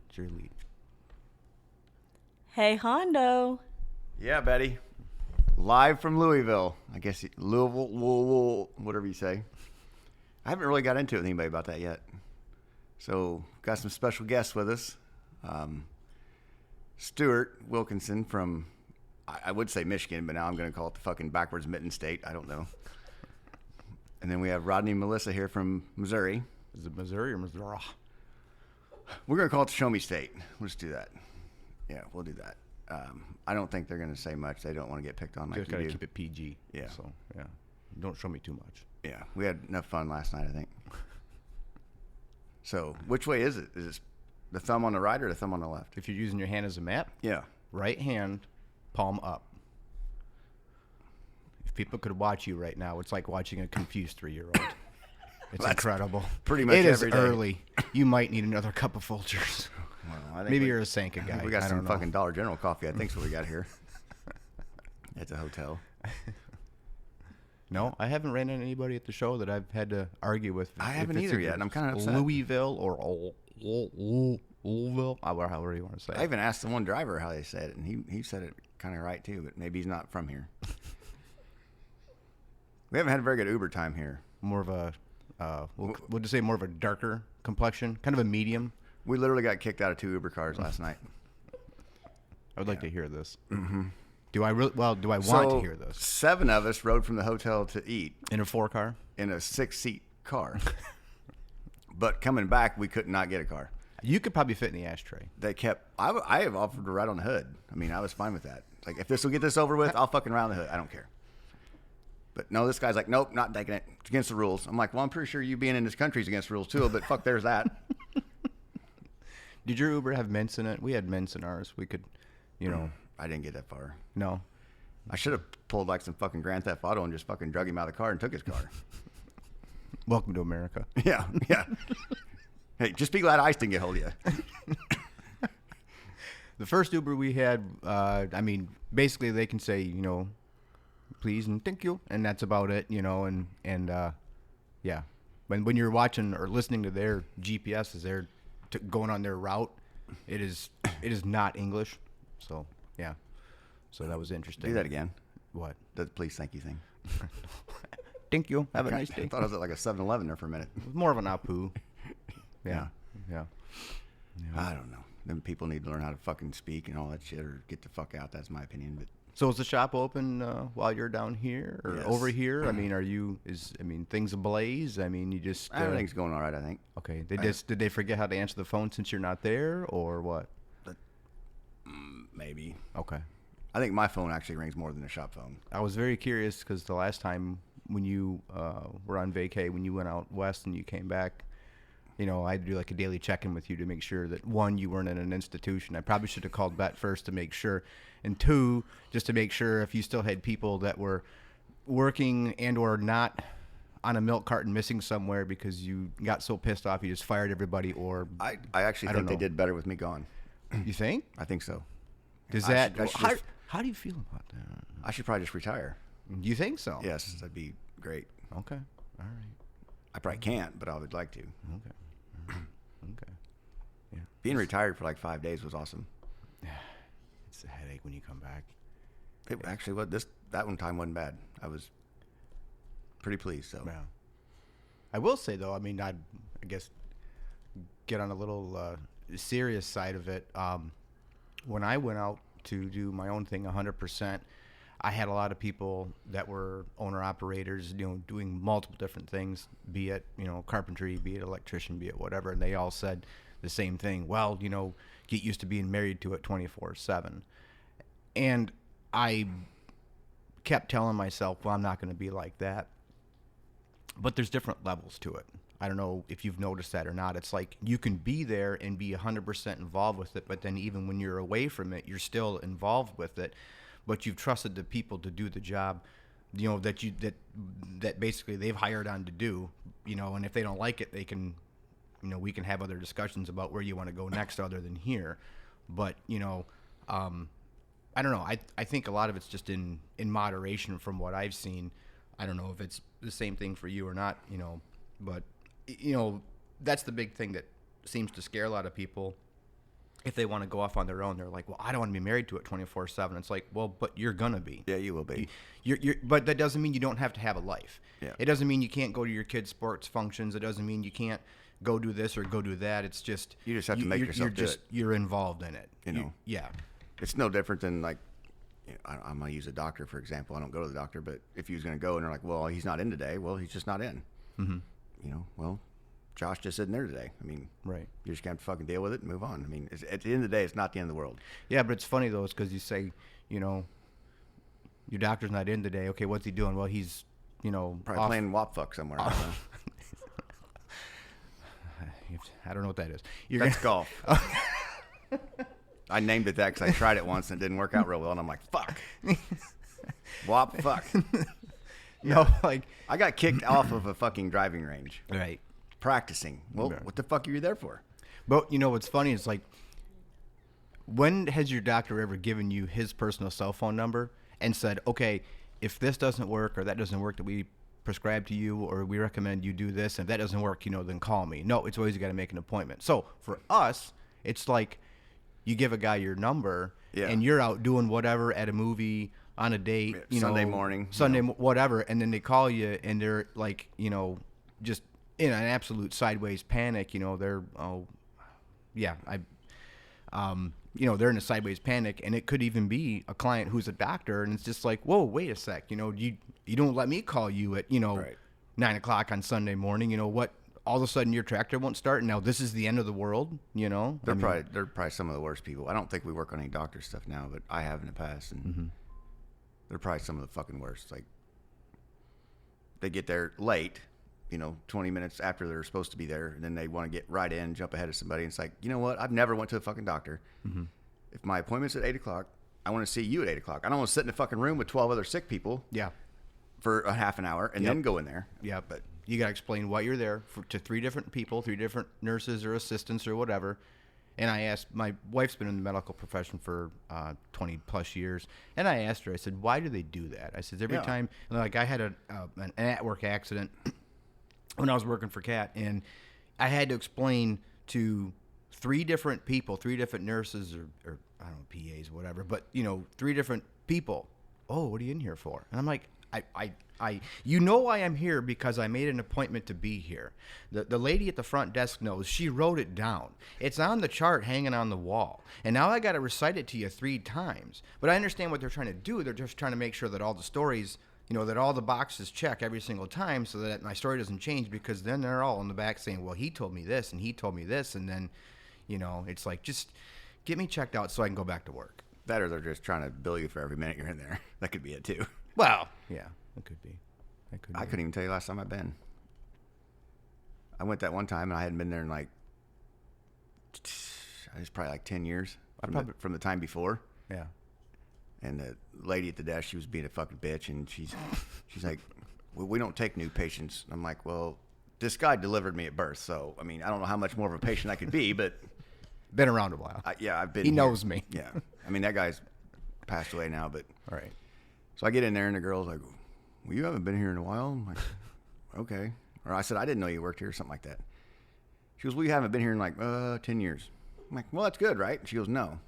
It's your lead. Hey, Hondo. Yeah, Betty. Live from Louisville. I guess Louisville, whatever you say. I haven't really got into it with anybody about that yet. So, got some special guests with us. Stuart Wilkinson from, I would say Michigan, but now I'm going to call it the fucking backwards mitten state. I don't know. And then we have Rodney and Melissa here from Missouri. Is it Missouri or Missouri? We're going to call it the Show Me State. We'll just do that. Yeah, we'll do that. I don't think they're going to say much. They don't want to get picked on like Just you gotta do. keep it PG. Yeah. So yeah, don't show me too much. Yeah, we had enough fun last night, I think. So, which way is it? Is it the thumb on the right or the thumb on the left? If you're using your hand as a map, Yeah. right hand, palm up. If people could watch you right now, it's like watching a confused 3-year-old. It's That's incredible. pretty much It is every day. early. You might need another cup of Folgers. Well, I think Maybe you're a Sanka guy. we got I some don't know. fucking Dollar General coffee. I think's what we got here. At the hotel. No, I haven't ran into anybody at the show that I've had to argue with. I if haven't it's either yet, and I'm kinda upset. Louisville or Louisville, however you want to say I it. even asked the one driver how they said it, and he said it kind of right too, but maybe he's not from here. We haven't had a very good Uber time here. More of a, we'll just say more of a darker complexion, kind of a medium. We literally got kicked out of 2 Uber cars last night. I would like to hear this. Mm-hmm. Do I really? Well, do I want to hear this? 7 of us rode from the hotel to eat In a 4-car? in a 6-seat car. But coming back, we could not get a car. You could probably fit in the ashtray. They kept. I have offered to ride on the hood. I mean, I was fine with that. Like, if this will get this over with, I'll fucking ride on the hood. I don't care. But no, this guy's like, nope, not taking it. It's against the rules. I'm like, well, I'm pretty sure you being in this country is against the rules too. But fuck, there's that. Did your Uber have mints in it? We had mints in ours. We could, you know. I didn't get that far. No. I should have pulled like some fucking Grand Theft Auto and just fucking drug him out of the car and took his car. Welcome to America. Yeah, yeah. Hey, just be glad ICE didn't get hold of you. The first Uber we had, I mean, basically they can say, you know, please and thank you, and that's about it, you know, and yeah. When you're watching or listening to their GPS as they're going on their route, it is not English, so yeah. So that was interesting. Do that again. What? The please thank you thing. Thank you. Have a nice I day. thought I was at like a 7-Eleven there for a minute. It was more of an apu. Yeah. Yeah. I don't know. Them people need to learn how to fucking speak and all that shit or get the fuck out. That's my opinion. But So is the shop open while you're down here or Yes. over here? I mean, things ablaze? I mean, you just everything's going all right, I think. okay. Did they forget how to answer the phone since you're not there or what? Maybe. Okay. I think my phone actually rings more than the shop phone. I was very curious because the last time when you were on vacay, when you went out west and you came back, you know, I had to do like a daily check-in with you to make sure that, 1, you weren't in an institution. I probably should have called Bet first to make sure. And 2, just to make sure if you still had people that were working and or not on a milk carton missing somewhere because you got so pissed off you just fired everybody or... I actually think they did better with me gone. You think? I think so. Does I that... should- I should how, just- how do you feel about that? I should probably just retire. You think so? Yes, that'd be great. Okay. All right. I probably can't, but I would like to. Okay. Okay. Yeah. Being retired for like 5 days was awesome. It's a headache when you come back. It actually was. That one time wasn't bad. I was pretty pleased. So Yeah. I will say though, I mean, I guess get on a little serious side of it. When I went out to do my own thing 100%, I had a lot of people that were owner operators, you know, doing multiple different things, be it, you know, carpentry, be it electrician, be it whatever. And they all said the same thing. Well, you know, get used to being married to it 24/7. And I kept telling myself, well, I'm not going to be like that. But there's different levels to it. I don't know if you've noticed that or not. It's like you can be there and be 100% involved with it, but then even when you're away from it, you're still involved with it. But you've trusted the people to do the job, you know, that basically they've hired on to do, you know, and if they don't like it, they can, you know, we can have other discussions about where you want to go next other than here. But, you know, I don't know. I think a lot of it's just in moderation from what I've seen. I don't know if it's the same thing for you or not, you know, but, you know, that's the big thing that seems to scare a lot of people if they want to go off on their own, they're like, well, I don't want to be married to it 24/7. It's like, well, but you're gonna be. Yeah, you will be. But that doesn't mean you don't have to have a life. Yeah. It doesn't mean you can't go to your kids' sports functions. It doesn't mean you can't go do this or go do that. It's just You just have to make yourself do it. You're involved in it. You know. Yeah. It's no different than like, I'm gonna use a doctor for example. I don't go to the doctor, but if he was gonna go and they're like, well, he's not in today. Well, he's just not in. Mm-hmm. You know, well, Josh just isn't there today. I mean, Right. You just have to fucking deal with it and move on. I mean, at the end of the day, it's not the end of the world. Yeah, but it's funny though, because you say, you know, your doctor's not in today. Okay, what's he doing? Well, he's, you know, Probably playing wop fuck somewhere. I don't know. I don't know what that is. That's golf. I named it that because I tried it once and it didn't work out real well, and I'm like, fuck. Wop fuck. No, like I got kicked off of a fucking driving range right. practicing. Well, Yeah. what the fuck are you there for? But you know what's funny is like, when has your doctor ever given you his personal cell phone number and said, okay, if this doesn't work or that doesn't work that we prescribe to you or we recommend you do this, and if that doesn't work, you know, then call me. No, it's always you got to make an appointment. So for us, it's like you give a guy your number Yeah. and you're out doing whatever at a movie, on a date, you Sunday know, morning, Sunday, whatever, and then they call you and they're like, you know, just in an absolute sideways panic. You know, they're you know, they're in a sideways panic, and it could even be a client who's a doctor, and it's just like, whoa, wait a sec, you know, you don't let me call you at, you know, Right. 9 o'clock on Sunday morning. You know what? All of a sudden your tractor won't start, and now this is the end of the world. You know, They're probably some of the worst people. I don't think we work on any doctor stuff now, but I have in the past, and they're probably some of the fucking worst. Like, they get there late, you know, 20 minutes after they're supposed to be there, and then they want to get right in, jump ahead of somebody. And it's like, you know what? I've never went to a fucking doctor. If my appointment's at 8 o'clock, I want to see you at 8 o'clock. I don't want to sit in a fucking room with 12 other sick people yeah, for a half an hour and then go in there. yeah, but you got to explain why you're there to 3 different people, 3 different nurses or assistants or whatever. And I asked, my wife's been in the medical profession for 20 plus years, and I asked her, I said, why do they do that? I said, every Yeah. time, like I had an at-work accident when I was working for CAT, and I had to explain to 3 different people, 3 different nurses or I don't know, PAs, whatever, but, you know, 3 different people, oh, what are you in here for? And I'm like, you know why I'm here, because I made an appointment to be here. The lady at the front desk knows. She wrote it down. It's on the chart hanging on the wall. And now I got to recite it to you 3 times. But I understand what they're trying to do. They're just trying to make sure that all the stories, you know, that all the boxes check every single time so that my story doesn't change, because then they're all in the back saying, well, he told me this and he told me this. And then, you know, it's like, just get me checked out so I can go back to work. That or they're just trying to bill you for every minute you're in there. That could be it too. Well, yeah, it could be. I couldn't even tell you last time I've been. I went that one time and I hadn't been there in like, it's probably like 10 years from the time before. Yeah. And the lady at the desk, she was being a fucking bitch, and she's like, well, we don't take new patients. I'm like, well, this guy delivered me at birth, so I mean, I don't know how much more of a patient I could be, but Been around a while. I've been. He here. knows me. Yeah, I mean that guy's passed away now, but All right. so I get in there and the girl's like, well, you haven't been here in a while. I'm like, okay. Or I said, I didn't know you worked here or something like that. She goes, well, you haven't been here in like 10 years. I'm like, well, that's good, right? She goes, no. I'm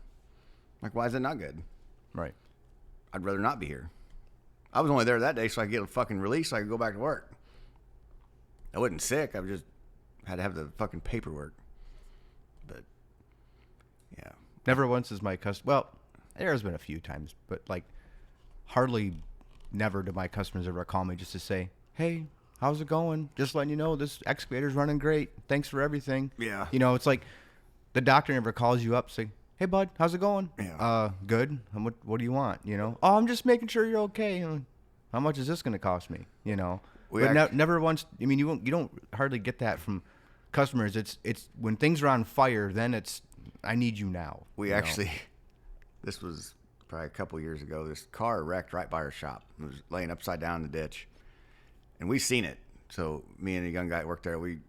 like, why is it not good? Right. I'd rather not be here. I was only there that day so I could get a fucking release so I could go back to work. I wasn't sick. I just had to have the fucking paperwork. But, yeah. Never once has my customer. Well, there's been a few times, but like hardly never do my customers ever call me just to say, hey, how's it going? Just letting you know this excavator's running great. Thanks for everything. Yeah. You know, it's like the doctor never calls you up saying, hey, bud, how's it going? Yeah. Good. What do you want? You know, oh, I'm just making sure you're okay. How much is this going to cost me? You know, never once. I mean, you don't hardly get that from customers. It's when things are on fire, then it's, I need you now. We actually, this was probably a couple years ago. This car wrecked right by our shop. It was laying upside down in the ditch, and we seen it. So me and a young guy that worked there, we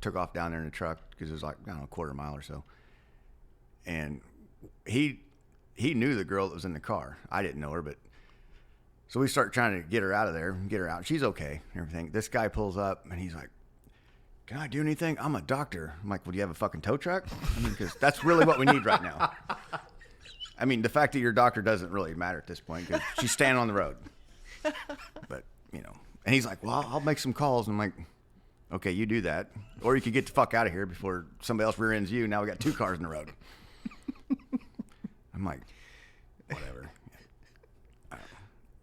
took off down there in the truck because it was like, I don't know, a quarter mile or so. And he knew the girl that was in the car. I didn't know her, but so we start trying to get her out of there and get her out. She's okay and everything. This guy pulls up and he's like, can I do anything? I'm a doctor. I'm like, well, do you have a fucking tow truck? I mean, because that's really what we need right now. I mean, the fact that you're a doctor doesn't really matter at this point because she's standing on the road. But, you know, and he's like, well, I'll make some calls. And I'm like, okay, you do that. Or you could get the fuck out of here before somebody else rear ends you. Now we got 2 cars in the road. I'm like, whatever.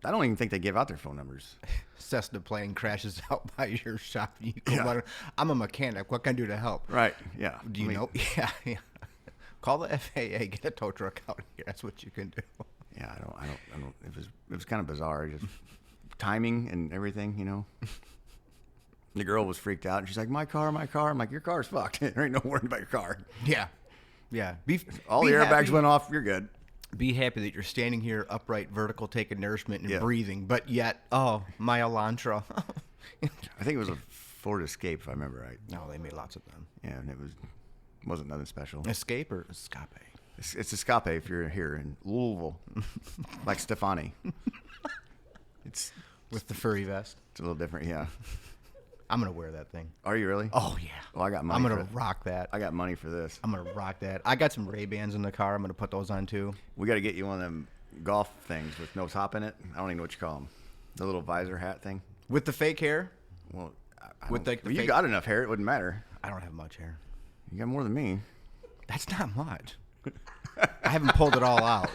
I don't even think they give out their phone numbers. Cessna plane crashes out by your shop. You go, I'm a mechanic. What can I do to help? Right. Yeah. Do you know? Yeah. Call the FAA. Get a tow truck out here. That's what you can do. Yeah. I don't. It was kind of bizarre. Just timing and everything. You know. The girl was freaked out, and she's like, "My car." I'm like, "Your car's fucked. There ain't no worrying about your car." Yeah. Yeah. All the airbags went off. You're good. Be happy that you're standing here upright, vertical, taking nourishment and breathing, but yet, oh, my Elantra. I think it was a Ford Escape, if I remember right. No, they made lots of them. Yeah, and wasn't nothing special. Escape or Escape? It's Escape if you're here in Louisville, like Stefani. It's with the furry vest. It's a little different, yeah. I'm gonna wear that thing. Are you really? Oh yeah. Well, I got money. I'm gonna rock that. I got money for this. I'm gonna rock that. I got some Ray-Bans in the car. I'm gonna put those on too. We got to get you one of them golf things with no top in it. I don't even know what you call them. The little visor hat thing. With the fake hair. Well, with the you got enough hair. It wouldn't matter. I don't have much hair. You got more than me. That's not much. I haven't pulled it all out.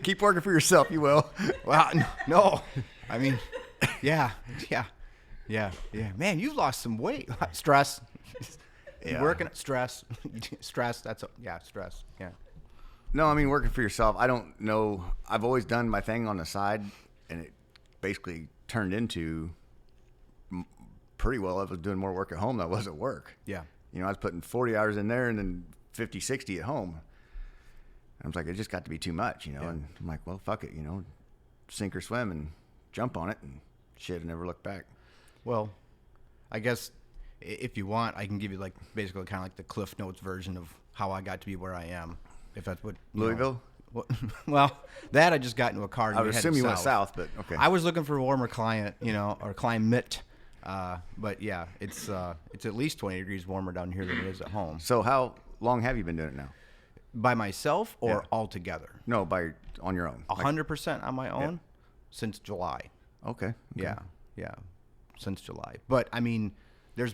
Keep working for yourself. You will. Well, no. I mean, yeah. Man, you've lost some weight. Stress. Yeah. Working stress. Stress. Stress. Yeah. No, I mean working for yourself. I don't know. I've always done my thing on the side, and it basically turned into pretty well. I was doing more work at home than I was at work. Yeah. You know, I was putting 40 hours in there and then 50, 60 at home. And I was like, it just got to be too much, you know. Yeah. And I'm like, well, fuck it, you know, sink or swim and jump on it and shit and never look back. Well, I guess if you want, I can give you like basically kind of like the Cliff Notes version of how I got to be where I am. If that's what Louisville. Well, that I just got into a car. And I would assume you went south, but okay. I was looking for a warmer climate, you know, or climate. But yeah, it's at least 20 degrees warmer down here than it is at home. So how long have you been doing it now? By myself or all together? No, on your own. 100% on my own since July. Okay. Yeah. Since July. But I mean, there's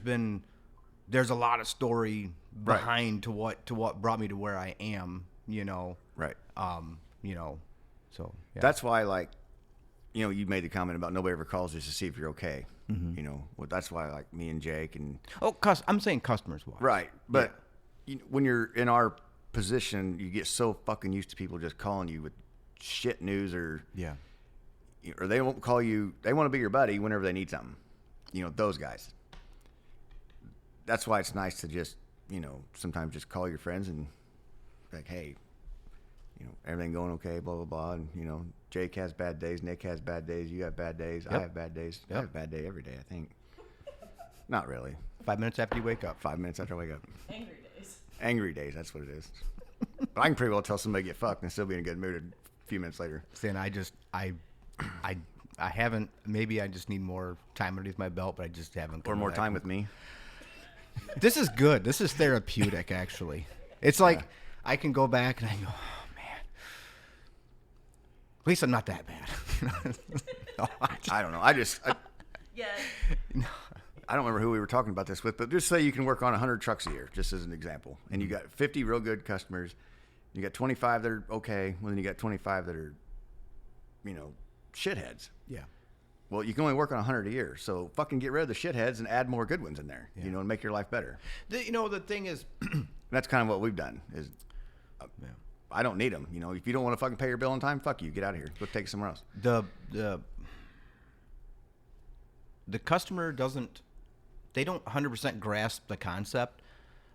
a lot of story behind to what brought me to where I am, you know. Right. You know, so yeah. That's why, like, you know, you made the comment about nobody ever calls just to see if you're okay. Mm-hmm. You know, well, that's why, like, me and Jake and I'm saying customers wise. Right. But when you're in our position, you get so fucking used to people just calling you with shit news or they won't call you. They want to be your buddy whenever they need something. You know, those guys. That's why it's nice to just, you know, sometimes just call your friends and like, hey, you know, everything going okay, blah, blah, blah. And, you know, Jake has bad days. Nick has bad days. You have bad days. Yep. I have bad days. Yep. I have a bad day every day, I think. Not really. 5 minutes after you wake up. 5 minutes after I wake up. Angry days. Angry days, that's what it is. But I can pretty well tell somebody to get fucked and still be in a good mood a few minutes later. See, and I haven't, maybe I just need more time underneath my belt, but I just haven't. Or more time with me. This is good. This is therapeutic, actually. It's like I can go back and I go, oh, man. At least I'm not that bad. No, I don't know. Yeah. I don't remember who we were talking about this with, but just say you can work on 100 trucks a year, just as an example. And you got 50 real good customers. You got 25 that are okay. Well, then you got 25 that are, you know, shitheads. Yeah. Well, you can only work on 100 a year. So fucking get rid of the shitheads and add more good ones in there, you know, and make your life better. You know, the thing is... That's kind of what we've done is I don't need them. You know, if you don't want to fucking pay your bill on time, fuck you. Get out of here. Go take it somewhere else. The customer doesn't... They don't 100% grasp the concept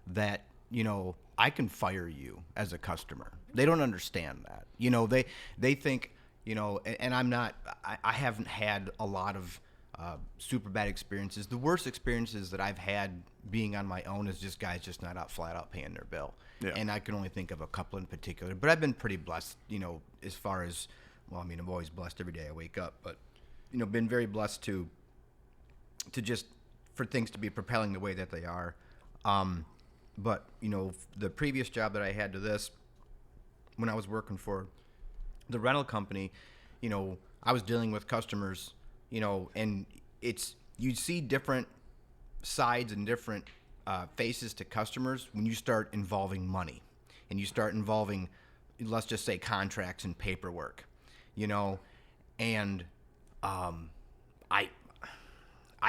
that, you know, I can fire you as a customer. They don't understand that. You know, they think... You know, and I'm not, I haven't had a lot of super bad experiences. The worst experiences that I've had being on my own is just guys just not out flat out paying their bill. Yeah. And I can only think of a couple in particular. But I've been pretty blessed, you know, as far as, well, I mean, I'm always blessed every day I wake up. But, you know, been very blessed to just for things to be propelling the way that they are. But, you know, the previous job that I had to this, when I was working for the rental company, you know, I was dealing with customers, you know, and you see different sides and different faces to customers when you start involving money and you start involving, let's just say, contracts and paperwork, you know, and I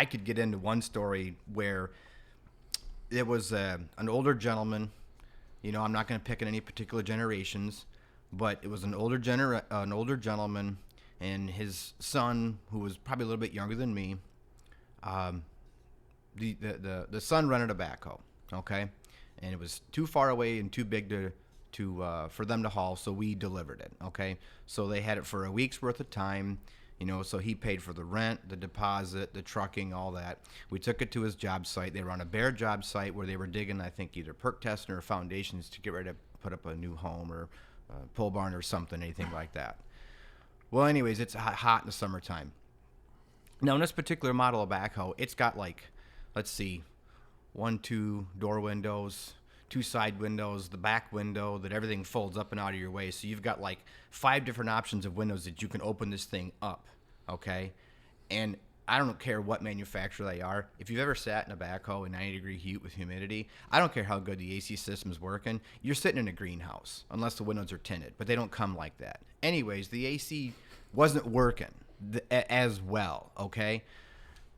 could get into one story where it was an older gentleman. You know, I'm not going to pick in any particular generations, but it was an older gentleman, and his son, who was probably a little bit younger than me. The son rented a backhoe, okay, and it was too far away and too big for them to haul, so we delivered it, okay. So they had it for a week's worth of time. You know, so he paid for the rent, the deposit, the trucking, all that. We took it to his job site. They were on a bare job site where they were digging, I think, either perk testing or foundations to get ready to put up a new home or pole barn or something, anything like that. Well, anyways, it's hot in the summertime. Now, in this particular model of backhoe, it's got like, let's see, 2 door windows, 2 side windows, the back window that everything folds up and out of your way. So you've got like 5 different options of windows that you can open this thing up, okay? And I don't care what manufacturer they are. If you've ever sat in a backhoe in 90-degree heat with humidity, I don't care how good the AC system's working. You're sitting in a greenhouse, unless the windows are tinted, but they don't come like that. Anyways, the AC wasn't working as well, okay?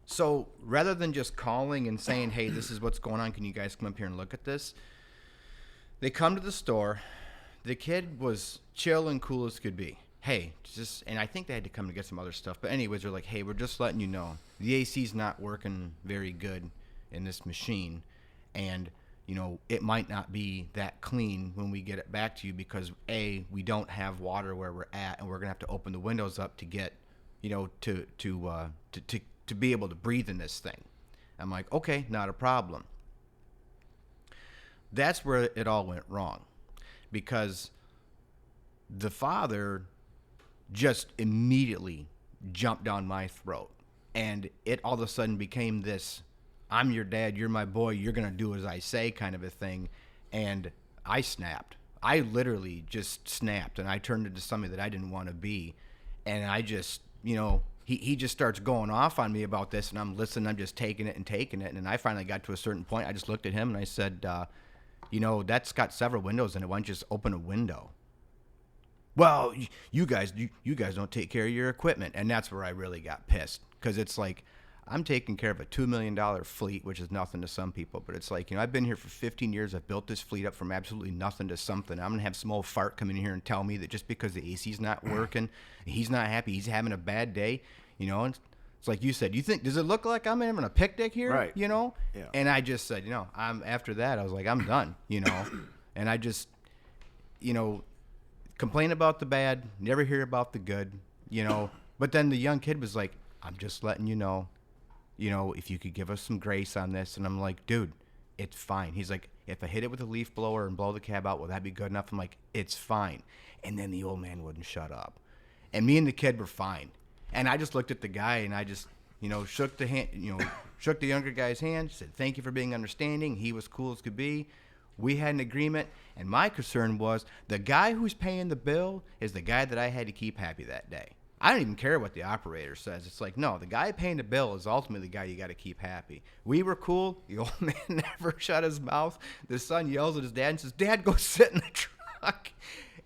So rather than just calling and saying, hey, this is what's going on, can you guys come up here and look at this? They come to the store. The kid was chill and cool as could be. Hey, and I think they had to come to get some other stuff. But anyways, they're like, hey, we're just letting you know the AC's not working very good in this machine. And, you know, it might not be that clean when we get it back to you because, A, we don't have water where we're at, and we're going to have to open the windows up to get, you know, to be able to breathe in this thing. I'm like, okay, not a problem. That's where it all went wrong, because the father just immediately jumped down my throat, and it all of a sudden became this, I'm your dad, you're my boy, you're going to do as I say kind of a thing. And I snapped. I literally just snapped, and I turned into somebody that I didn't want to be. And I just, you know, he just starts going off on me about this, and I'm listening, I'm just taking it. And then I finally got to a certain point. I just looked at him and I said, you know, that's got several windows in it. Why don't you just open a window? Well, you guys don't take care of your equipment. And that's where I really got pissed, because it's like, I'm taking care of a $2 million fleet, which is nothing to some people. But it's like, you know, I've been here for 15 years. I've built this fleet up from absolutely nothing to something. I'm going to have some old fart come in here and tell me that just because the AC's not working, he's not happy, he's having a bad day. You know, it's like you said, does it look like I'm having a picnic here? Right. You know? Yeah. And I just said, you know, after that, I was like, I'm done, you know? And I just, you know, complain about the bad, never hear about the good, you know? But then the young kid was like, I'm just letting you know, if you could give us some grace on this. And I'm like, dude, it's fine. He's like, if I hit it with a leaf blower and blow the cab out, will that be good enough? I'm like, it's fine. And then the old man wouldn't shut up. And me and the kid were fine. And I just looked at the guy and I just, you know, shook the younger guy's hand, said, thank you for being understanding. He was cool as could be. We had an agreement. And my concern was the guy who's paying the bill is the guy that I had to keep happy that day. I don't even care what the operator says. It's like, no, the guy paying the bill is ultimately the guy you got to keep happy. We were cool. The old man never shut his mouth. The son yells at his dad and says, Dad, go sit in the truck.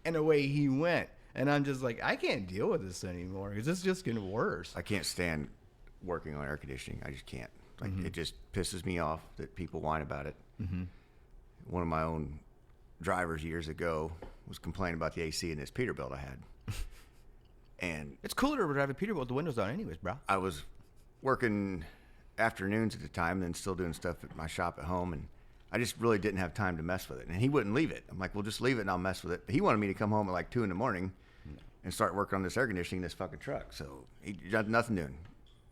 And away he went. And I'm just like, I can't deal with this anymore because it's just getting worse. I can't stand working on air conditioning. I just can't. Like, It just pisses me off that people whine about it. Mm-hmm. One of my own drivers years ago was complaining about the AC in this Peterbilt I had. And it's cooler to drive a Peterbilt with the windows down anyways, bro. I was working afternoons at the time and then still doing stuff at my shop at home, and I just really didn't have time to mess with it. And he wouldn't leave it. I'm like, well, just leave it and I'll mess with it. But he wanted me to come home at like 2 a.m. and start working on this air conditioning in this fucking truck. So he had nothing doing.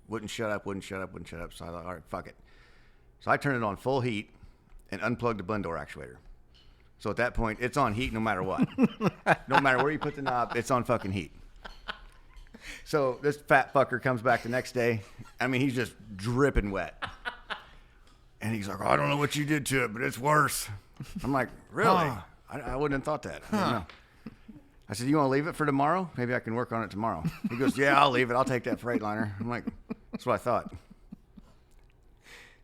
Wouldn't shut up. So I thought, all right, fuck it. So I turned it on full heat and unplugged the blend door actuator. So at that point, it's on heat no matter what. No matter where you put the knob, it's on fucking heat. So this fat fucker comes back the next day. I mean, he's just dripping wet. And he's like, oh, I don't know what you did to it, but it's worse. I'm like, really? Huh. I wouldn't have thought that. I don't know. I said, you want to leave it for tomorrow? Maybe I can work on it tomorrow. He goes, yeah, I'll leave it. I'll take that Freightliner. I'm like, that's what I thought.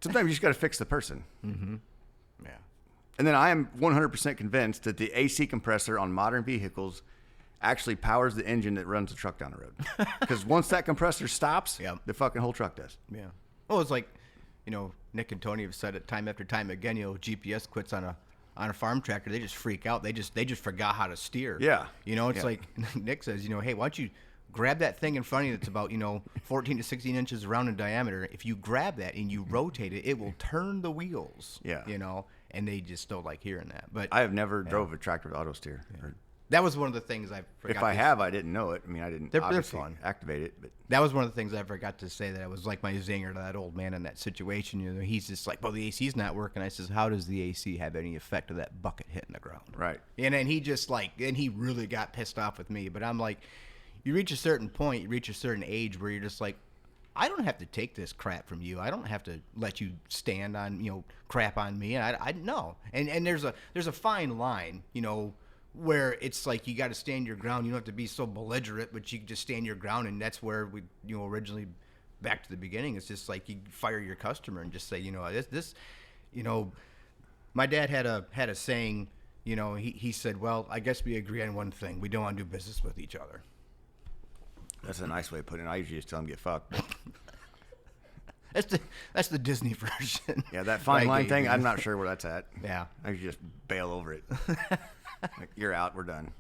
Sometimes you just got to fix the person. Mm-hmm. Yeah. And then I am 100% convinced that the AC compressor on modern vehicles actually powers the engine that runs the truck down the road. Because once that compressor stops, Yep. the fucking whole truck does. Yeah. Well, it's like, Nick and Tony have said it time after time again. GPS quits on a farm tractor. They just freak out. They just forgot how to steer. Yeah. It's Yeah. like Nick says, hey, why don't you grab that thing in front of you that's about 14 to 16 inches around in diameter. If you grab that and you rotate it, it will turn the wheels. Yeah. And they just don't like hearing that. But I have never drove a tractor with auto steer. Yeah. That was one of the things I forgot. If I have, I didn't know it. I mean, I didn't They're obviously fun. activate it. But That was one of the things I forgot to say, that I was like my zinger to that old man in that situation. He's just like, well, the AC's not working. I says, how does the AC have any effect of that bucket hitting the ground? Right. And then he just and he really got pissed off with me. But I'm like, you reach a certain point, you reach a certain age where you're just like, I don't have to take this crap from you. I don't have to let you stand on, crap on me. And I know. And there's a fine line, where it's like you got to stand your ground. You don't have to be so belligerent, but you can just stand your ground. And that's where we, originally, back to the beginning, it's just like you fire your customer and just say, this, my dad had a saying, he said, well, I guess we agree on one thing. We don't want to do business with each other. that's a nice way of putting it. I usually just tell them get fucked. That's the Disney version. Yeah, that fine line thing, you. I'm not sure where that's at. Yeah. I usually just bail over it. Like, you're out. We're done.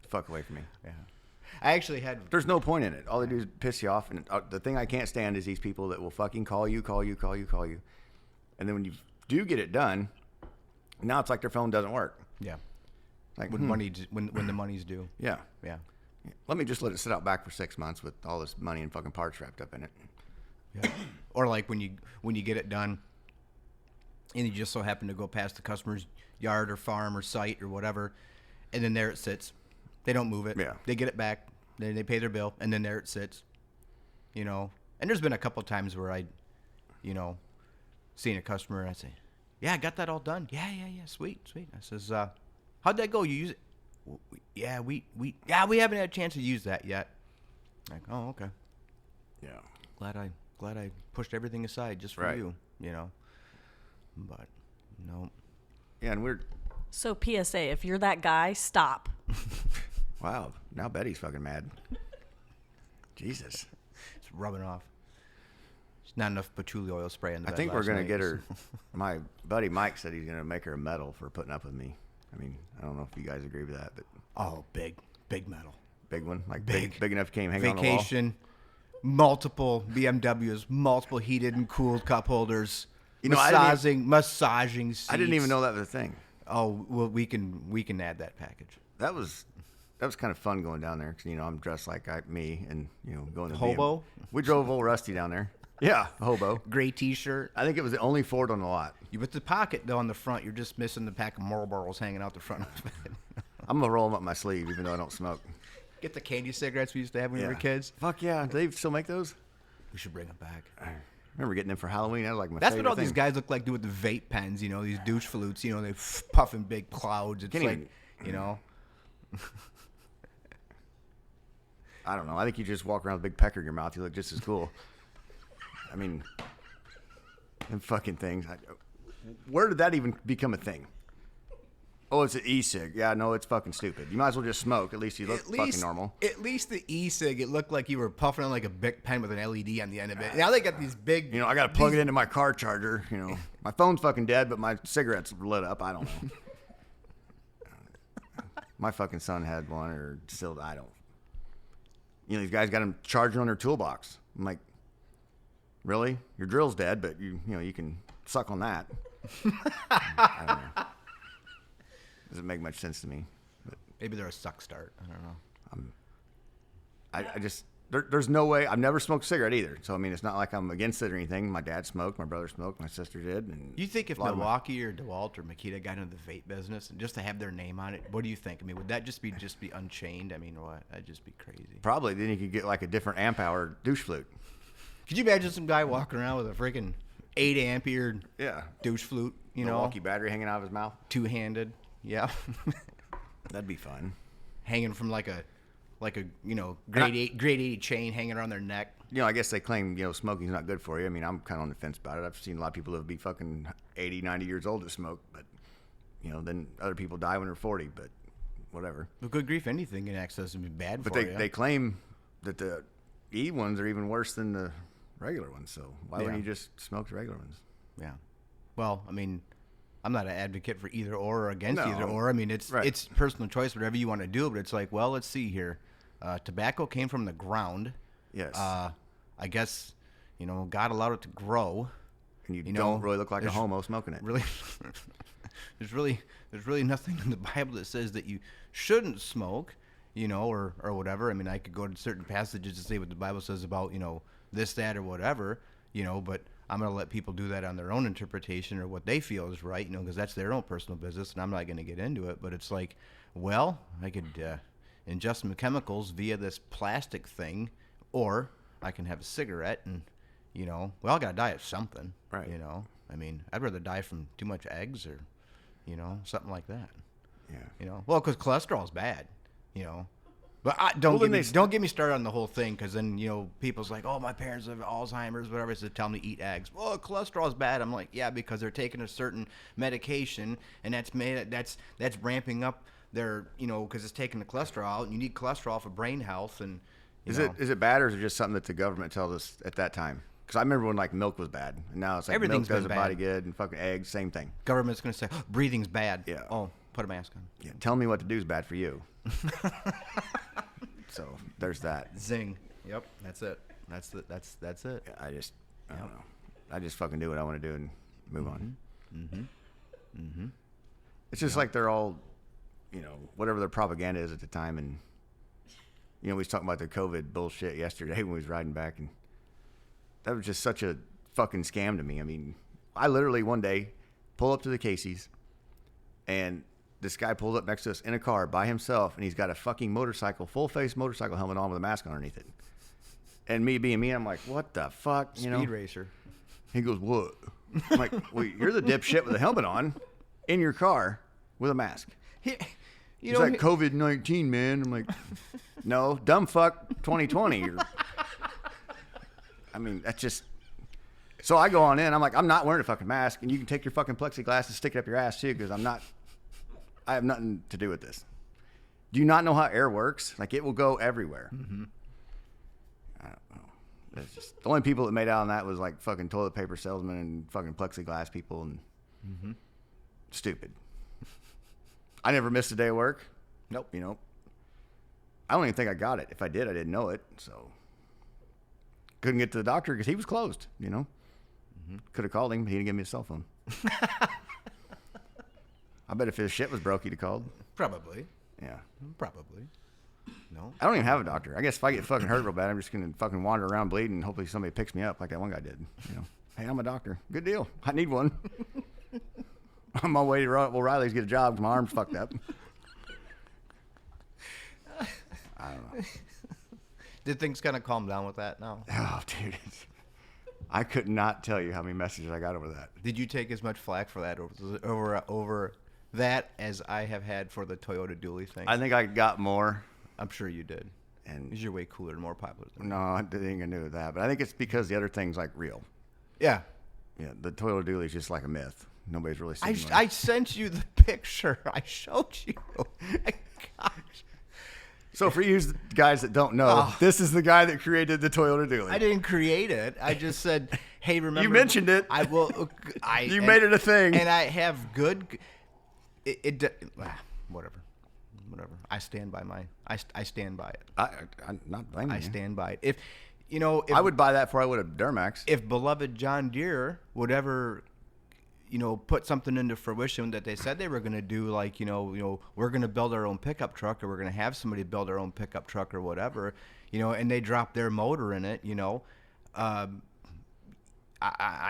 Fuck away from me. Yeah. I actually had. There's no point in it. All they do is piss you off. And the thing I can't stand is these people that will fucking call you. And then when you do get it done, now it's like their phone doesn't work. Yeah. Like When the money's due. Yeah. Yeah. Let me just let it sit out back for 6 months with all this money and fucking parts wrapped up in it. Yeah. Or like when you get it done, and you just so happen to go past the customer's yard or farm or site or whatever, and then there it sits. They don't move it. Yeah. They get it back. Then they pay their bill, and then there it sits. And there's been a couple of times where I, seen a customer and I say, yeah, I got that all done. Yeah, sweet. I says, how'd that go? You use it? Yeah, we haven't had a chance to use that yet. Like, oh, okay. Yeah. Glad I pushed everything aside just for Right. you, But no. Yeah, and we're... So PSA, if you're that guy, stop. Wow. Now Betty's fucking mad. Jesus. It's rubbing off. There's not enough patchouli oil spray in the I bed think we're last going to night. get her... My buddy Mike said he's going to make her a medal for putting up with me. I mean, I don't know if you guys agree with that, but... Oh, big metal. Big one? Like Big. big enough came hanging on the wall? Vacation, multiple BMWs, multiple heated and cooled cup holders, massaging seats. I didn't even know that was a thing. Oh, well, we can add that package. That was kind of fun going down there because I'm dressed like me and going to Hobo? We drove old Rusty down there. Yeah, a hobo. Gray T-shirt. I think it was the only Ford on the lot. You with the pocket though on the front, you're just missing the pack of Marlboros hanging out the front of it. I'm gonna roll them up my sleeve even though I don't smoke. Get the candy cigarettes we used to have when we Yeah. were kids. Fuck yeah! Do they still make those? We should bring them back. I remember getting them for Halloween. That was like my That's favorite what all thing. these guys look like do with the vape pens. These douche flutes. They puffing big clouds. It's Can't like, I don't know. I think you just walk around with a big pecker in your mouth. You look just as cool. I mean, them fucking things. Where did that even become a thing? Oh, it's an e-cig. Yeah, no, it's fucking stupid. You might as well just smoke. At least you look fucking normal. At least the e-cig, it looked like you were puffing on like a big pen with an LED on the end of it. Now they got these big. I got to plug it into my car charger. My phone's fucking dead, but my cigarette's lit up. I don't know. My fucking son had one, or still, I don't. These guys got them charging on their toolbox. I'm like, really? Your drill's dead, but you can suck on that. I don't know. Doesn't make much sense to me. But Maybe they're a suck start. I don't know. I just there's no way. I've never smoked a cigarette either. So I mean, it's not like I'm against it or anything. My dad smoked, my brother smoked, my sister did. And You think if a lot of my- Milwaukee or DeWalt or Makita got into the vape business and just to have their name on it, what do you think? I mean, would that just be unchained? I mean, what? That'd just be crazy. Probably then you could get like a different amp hour douche flute. Could you imagine some guy walking around with a freaking 8 ampere Yeah. douche flute, you know, Milwaukee battery hanging out of his mouth. 2-handed. Yeah. That'd be fun. Hanging from like a grade 80 chain hanging around their neck. I guess they claim, smoking's not good for you. I mean, I'm kind of on the fence about it. I've seen a lot of people that be fucking 80, 90 years old that smoke, but, then other people die when they're 40, but whatever. But good grief, anything in excess would be bad But for you. they claim that the E ones are even worse than the regular ones, so why wouldn't you just smoke the regular ones? Yeah. Well, I mean, I'm not an advocate for either or against No. either or. I mean, it's personal choice, whatever you want to do. But it's like, well, let's see here. Tobacco came from the ground. Yes. I guess, God allowed it to grow. And you don't really look like a homo smoking it. Really, there's really nothing in the Bible that says that you shouldn't smoke, or whatever. I mean, I could go to certain passages to say what the Bible says about, this, that, or whatever, but I'm going to let people do that on their own interpretation or what they feel is right, because that's their own personal business, and I'm not going to get into it. But it's like, well, I could ingest some chemicals via this plastic thing, or I can have a cigarette and, well, I got to die of something, right? I mean, I'd rather die from too much eggs or, something like that. Yeah. Well, because cholesterol's bad, But don't get me started on the whole thing, because then people's like, oh, my parents have Alzheimer's, whatever. So tell them to eat eggs. Well, cholesterol's bad. I'm like, yeah, because they're taking a certain medication, and that's ramping up their because it's taking the cholesterol out, and you need cholesterol for brain health. And is it bad, or is it just something that the government tells us at that time? Because I remember when milk was bad, and now it's like everything's milk does the bad. body good, and fucking eggs, same thing. Government's gonna say, oh, breathing's bad. Yeah. Oh, put a mask on. Yeah. Tell me what to do is bad for you. So there's that. Zing. Yep. That's it. That's it. I don't know. I just fucking do what I want to do and move on. It's just like they're all, whatever their propaganda is at the time. And, we was talking about the COVID bullshit yesterday when we was riding back, and that was just such a fucking scam to me. I mean, I literally one day pull up to the Casey's, and this guy pulls up next to us in a car by himself, and he's got a fucking full-face motorcycle helmet on with a mask underneath it. And me being me, I'm like, what the fuck? Speed racer. He goes, what? I'm like, well, you're the dipshit with a helmet on in your car with a mask. He's like, COVID-19, man. I'm like, no, dumb fuck, 2020. I mean, that's just... So I go on in. I'm like, I'm not wearing a fucking mask, and you can take your fucking plexiglass and stick it up your ass, too, because I have nothing to do with this. Do you not know how air works? Like, it will go everywhere. Mm-hmm. I don't know. It's just, the only people that made out on that was like fucking toilet paper salesmen and fucking plexiglass people and stupid. I never missed a day of work. Nope. I don't even think I got it. If I did, I didn't know it. So couldn't get to the doctor because he was closed. Could have called him, but he didn't give me a cell phone. I bet if his shit was broke, he'd have called. Probably. Yeah. Probably. No. I don't even have a doctor. I guess if I get fucking hurt real bad, I'm just going to fucking wander around bleeding and hopefully somebody picks me up like that one guy did. Hey, I'm a doctor. Good deal. I need one. I'm on my way to Riley's get a job because my arm's fucked up. I don't know. Did things kind of calm down with that now? Oh, dude. I could not tell you how many messages I got over that. Did you take as much flack for that over that as I have had for the Toyota Dually thing? I think I got more. I'm sure you did. And because you're way cooler and more popular than me. No, I didn't even do that. But I think it's because the other thing's like real. Yeah. Yeah, the Toyota Dually is just like a myth. Nobody's really seen one. I sent you the picture. I showed you. My gosh. So for you guys that don't know, this is the guy that created the Toyota Dually. I didn't create it. I just said, hey, remember. You mentioned it. I will. You made it a thing. And I have good. Whatever. I stand by I stand by it. I'm not blaming you. I stand by it. If I would buy that before I would have Duramax. If beloved John Deere would ever, put something into fruition that they said they were going to do, like, we're going to build our own pickup truck, or we're going to have somebody build our own pickup truck or whatever, and they drop their motor in it, I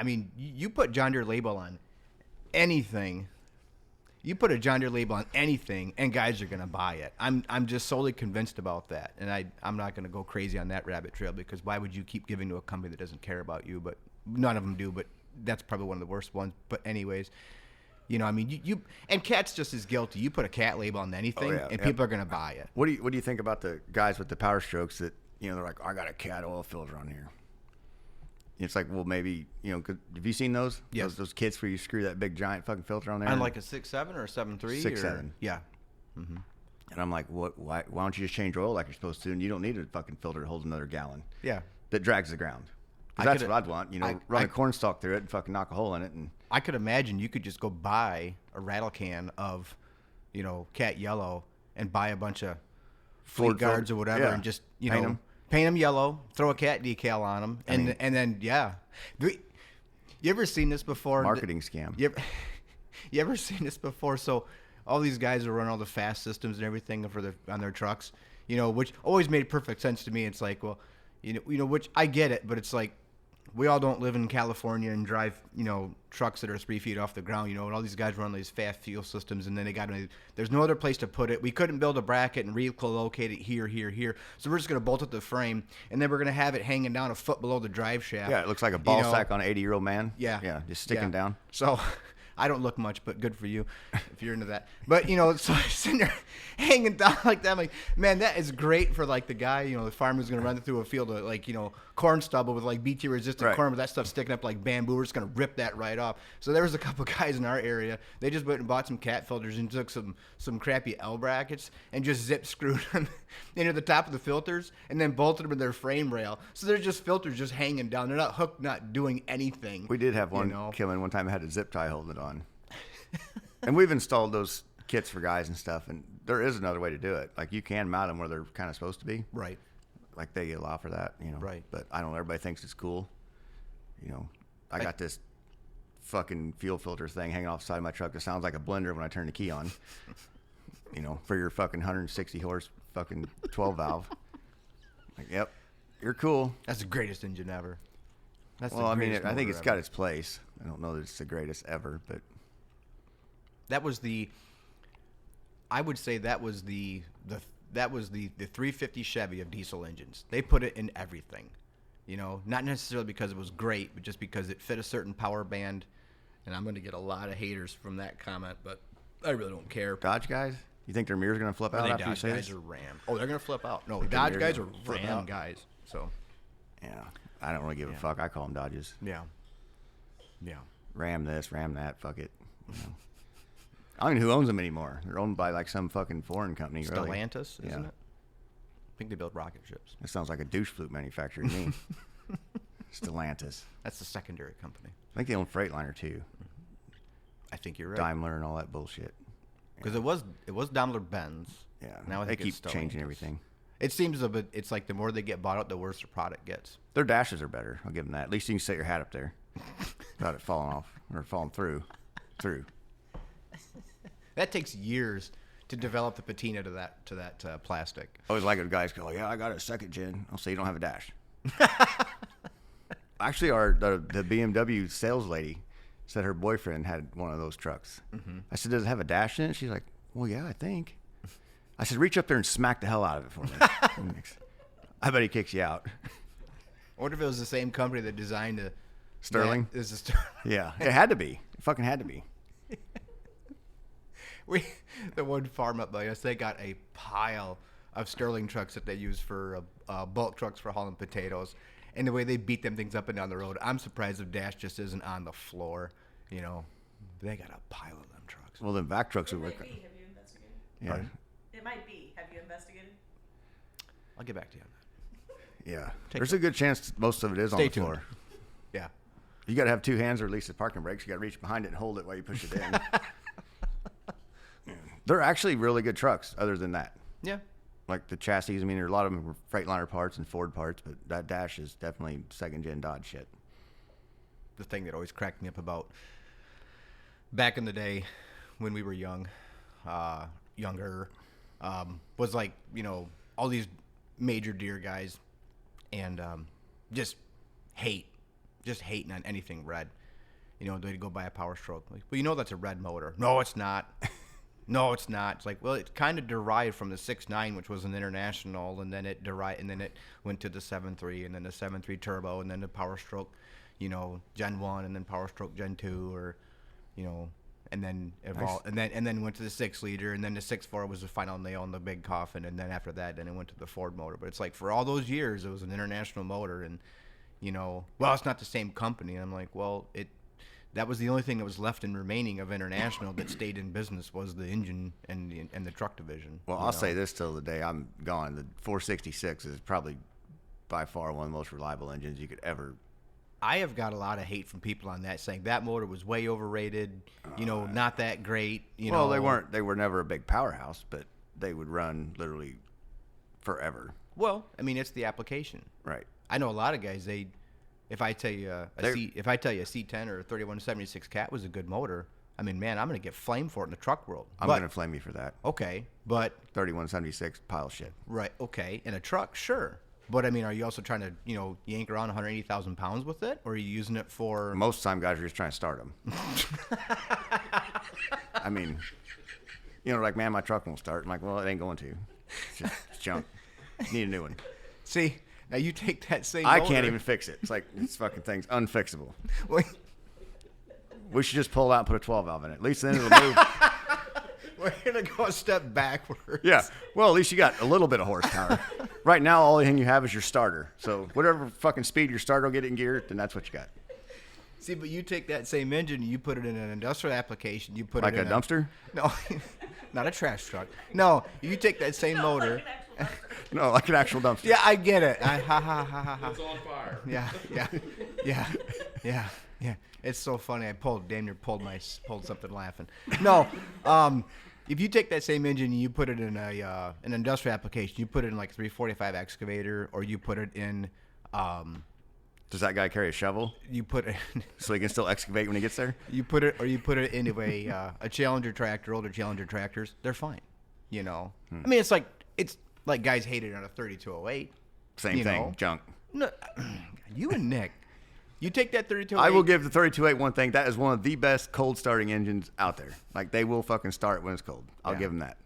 mean, you put John Deere label on anything. You put a John Deere label on anything, and guys are going to buy it. I'm just solely convinced about that, and I'm not going to go crazy on that rabbit trail, because why would you keep giving to a company that doesn't care about you? But none of them do. But that's probably one of the worst ones. But anyways, you know, I mean, you and Cat's just as guilty. You put a Cat label on anything, and people are gonna buy it. What do you think about the guys with the Power Strokes that, you know, they're like, I got a Cat oil filter on here. It's like, well, maybe, you know, have you seen those? Yes. Those kits where you screw that big giant fucking filter on there? On like a 6.7 or a 7.3? 6.7. Yeah. And I'm like, what? Why don't you just change oil like you're supposed to? And you don't need a fucking filter to hold another gallon. Yeah. That drags the ground. 'Cause I that's could- what I'd want. You know, run a cornstalk through it and fucking knock a hole in it. And I could imagine you could just go buy a rattle can of, you know, Cat Yellow and buy a bunch of Fleet Ford Guards or whatever, yeah. and just, you Paint know, 'em. paint them yellow, throw a Cat decal on them, and mean- then yeah. You ever seen this before? marketing scam. You ever seen this before? So all these guys are running all the fast systems and everything on their trucks, you know, which always made perfect sense to me. It's like, well, you know, which I get it, but it's like we all don't live in California and drive, you know, trucks that are 3 feet off the ground, you know, and all these guys run these fast fuel systems, and then there's no other place to put it. We couldn't build a bracket and relocate it here. So we're just going to bolt it to the frame, and then we're going to have it hanging down a foot below the drive shaft. Yeah, it looks like a ball you know? sack on an 80-year-old man. Yeah. Yeah, just sticking Yeah. down. So I don't look much, but good for you if you're into that. But, you know, so I'm sitting there hanging down like that. I'm like, man, that is great for, like, the guy, you know, the farmer who's going to run through a field of, like, you know, corn stubble with, like, BT-resistant Right. corn, with that stuff sticking up like bamboo. We're just going to rip that right off. So there was a couple guys in our area. They just went and bought some Cat filters and took some crappy L brackets and just zip screwed them into the top of the filters and then bolted them in their frame rail. So they're just filters just hanging down. They're not hooked, not doing anything. We did have one you know? come in one time that had a zip tie holding it on. And we've installed those kits for guys and stuff, and there is another way to do it. Like, you can mount them where they're kind of supposed to be. Right. Like, they allow for that, you know. Right. But I don't know, everybody thinks it's cool. You know, I got this fucking fuel filter thing hanging off the side of my truck that sounds like a blender when I turn the key on. You know, for your fucking 160 horse fucking 12 valve. Like, yep, you're cool. That's the greatest engine ever. That's Well, the I mean, greatest I think motor it's got ever. its place. I don't know that it's the greatest ever, but That was the. I would say that was the 350 Chevy of diesel engines. They put it in everything, you know, not necessarily because it was great, but just because it fit a certain power band. And I'm going to get a lot of haters from that comment, but I really don't care. Dodge guys, you think their mirror's gonna flip Are out they after you Dodge say guys this? or Ram? Oh, they're going to flip out. No, Think Dodge they're guys are gonna flip Ram out? guys. So Yeah, I don't really give a fuck. I call them Dodges. yeah. Ram this, ram that. Fuck it. You know. I don't even know who owns them anymore. They're owned by like some fucking foreign company. Really. Stellantis, isn't Yeah. it? I think they build rocket ships. That sounds like a douche flute manufacturer to me. Stellantis. That's the secondary company. I think they own Freightliner too. I think you're right. Daimler and all that bullshit. Because it was Daimler Benz. Yeah. Now I they think it's keep changing Stellantis. everything. It seems a bit. It's like the more they get bought out, the worse their product gets. Their dashes are better. I'll give them that. At least you can set your hat up there without it falling off or falling through. That takes years to develop the patina to that plastic. I always like it when guys go, yeah, I got a second gen. I'll say you don't have a dash. Actually, the BMW sales lady said her boyfriend had one of those trucks. Mm-hmm. I said, does it have a dash in it? She's like, well, yeah, I think. I said, reach up there and smack the hell out of it for me. I bet he kicks you out. I wonder if it was the same company that designed the Sterling? Is a Sterling? Yeah, it had to be. It fucking had to be. The one farm up by us, they got a pile of Sterling trucks that they use for bulk trucks for hauling potatoes. And the way they beat them things up and down the road, I'm surprised the dash just isn't on the floor. You know, they got a pile of them trucks. Well, then vac trucks It would work. might be. Have you investigated? Yeah, Pardon? It might be. Have you investigated? I'll get back to you on that. yeah. There's a good chance most of it is on Stay the tuned. floor. Yeah. You got to have two hands or at least the parking brakes. You got to reach behind it and hold it while you push it in. Yeah. They're actually really good trucks other than that. Yeah. Like the chassis, I mean, there are a lot of them were Freightliner parts and Ford parts, but that dash is definitely second-gen Dodge shit. The thing that always cracked me up about back in the day when we were younger, was like, you know, all these major deer guys and just hating on anything red. You know, they'd go buy a Power Stroke. Like, well, you know that's a red motor. No, it's not. No, it's not. It's like, well, it kind of derived from the 6.9, which was an international, and then it went to the 7.3, and then the 7.3 turbo, and then the Power Stroke. Gen 1 and then Power Stroke Gen 2, or, and then evolved, and then went to the 6-liter, and then the 6.4 was the final nail in the big coffin, and then after that, then it went to the Ford motor. But it's like for all those years, it was an international motor, and well, it's not the same company. And I'm like, well, that was the only thing that was left and remaining of international that stayed in business was the engine and the truck division. Well, I'll say this till the day I'm gone: the 466 is probably by far one of the most reliable engines you could ever. I have got a lot of hate from people on that, saying that motor was way overrated, not that great. Well, they were never a big powerhouse, but they would run literally forever. Well, I mean, it's the application. Right. I know a lot of guys, if I tell you a C10 or a 3176 Cat was a good motor, I mean, man, I'm going to get flamed for it in the truck world. I'm going to flame you for that. Okay, but 3176 pile of shit. Right, okay. In a truck, sure. But, I mean, are you also trying to, yank around 180,000 pounds with it? Or are you using it for... Most of the time, guys are just trying to start them. I mean, like, man, my truck won't start. I'm like, well, it ain't going to. It's junk. You need a new one. See, now you take that same I motor. can't even fix it. It's like, this fucking thing's unfixable. Wait. We should just pull it out and put a 12 valve in it. At least then it'll move. We're going to go a step backwards. Yeah. Well, at least you got a little bit of horsepower. Right now, all thing you have is your starter. So whatever fucking speed your starter will get it in gear, then that's what you got. See, but you take that same engine, you put it in an industrial application. You put like it in a dumpster? No, not a trash truck. No, you take that same motor. No, like an actual dumpster. Yeah, I get it. Ha ha ha ha ha. It's on fire. Yeah. It's so funny. I damn near pulled something laughing. No, if you take that same engine and you put it in an industrial application, you put it in like 345 excavator, or you put it in. Does that guy carry a shovel? You put it. So he can still excavate when he gets there? You put it into a Challenger tractor, older Challenger tractors. They're fine. I mean, it's like guys hate it on a 3208. Same thing, junk. No, you and Nick. You take that 3208. I will give the 3208 one thing. That is one of the best cold starting engines out there. Like, they will fucking start when it's cold. I'll give them that.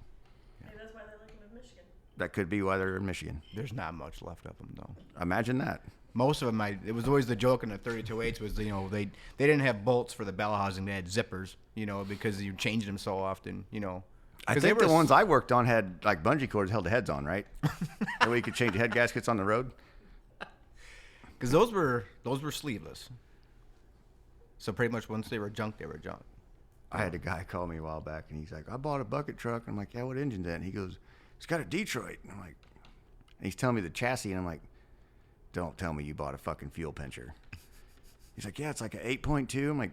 Maybe that's why they like them in Michigan. That could be why they're in Michigan. There's not much left of them, though. Imagine that. Most of them, it was always the joke in the 32.8s was, they didn't have bolts for the bell housing. They had zippers, because you changed them so often, I think the ones I worked on had, like, bungee cords held the heads on, right? That way you could change the head gaskets on the road. Because those were sleeveless. So pretty much once they were junk, they were junk. I had a guy call me a while back, and he's like, I bought a bucket truck. I'm like, yeah, what engine's that? And he goes, it's got a Detroit. And I'm like, and he's telling me the chassis, and I'm like, don't tell me you bought a fucking fuel pincher. He's like, yeah, it's like an 8.2. I'm like,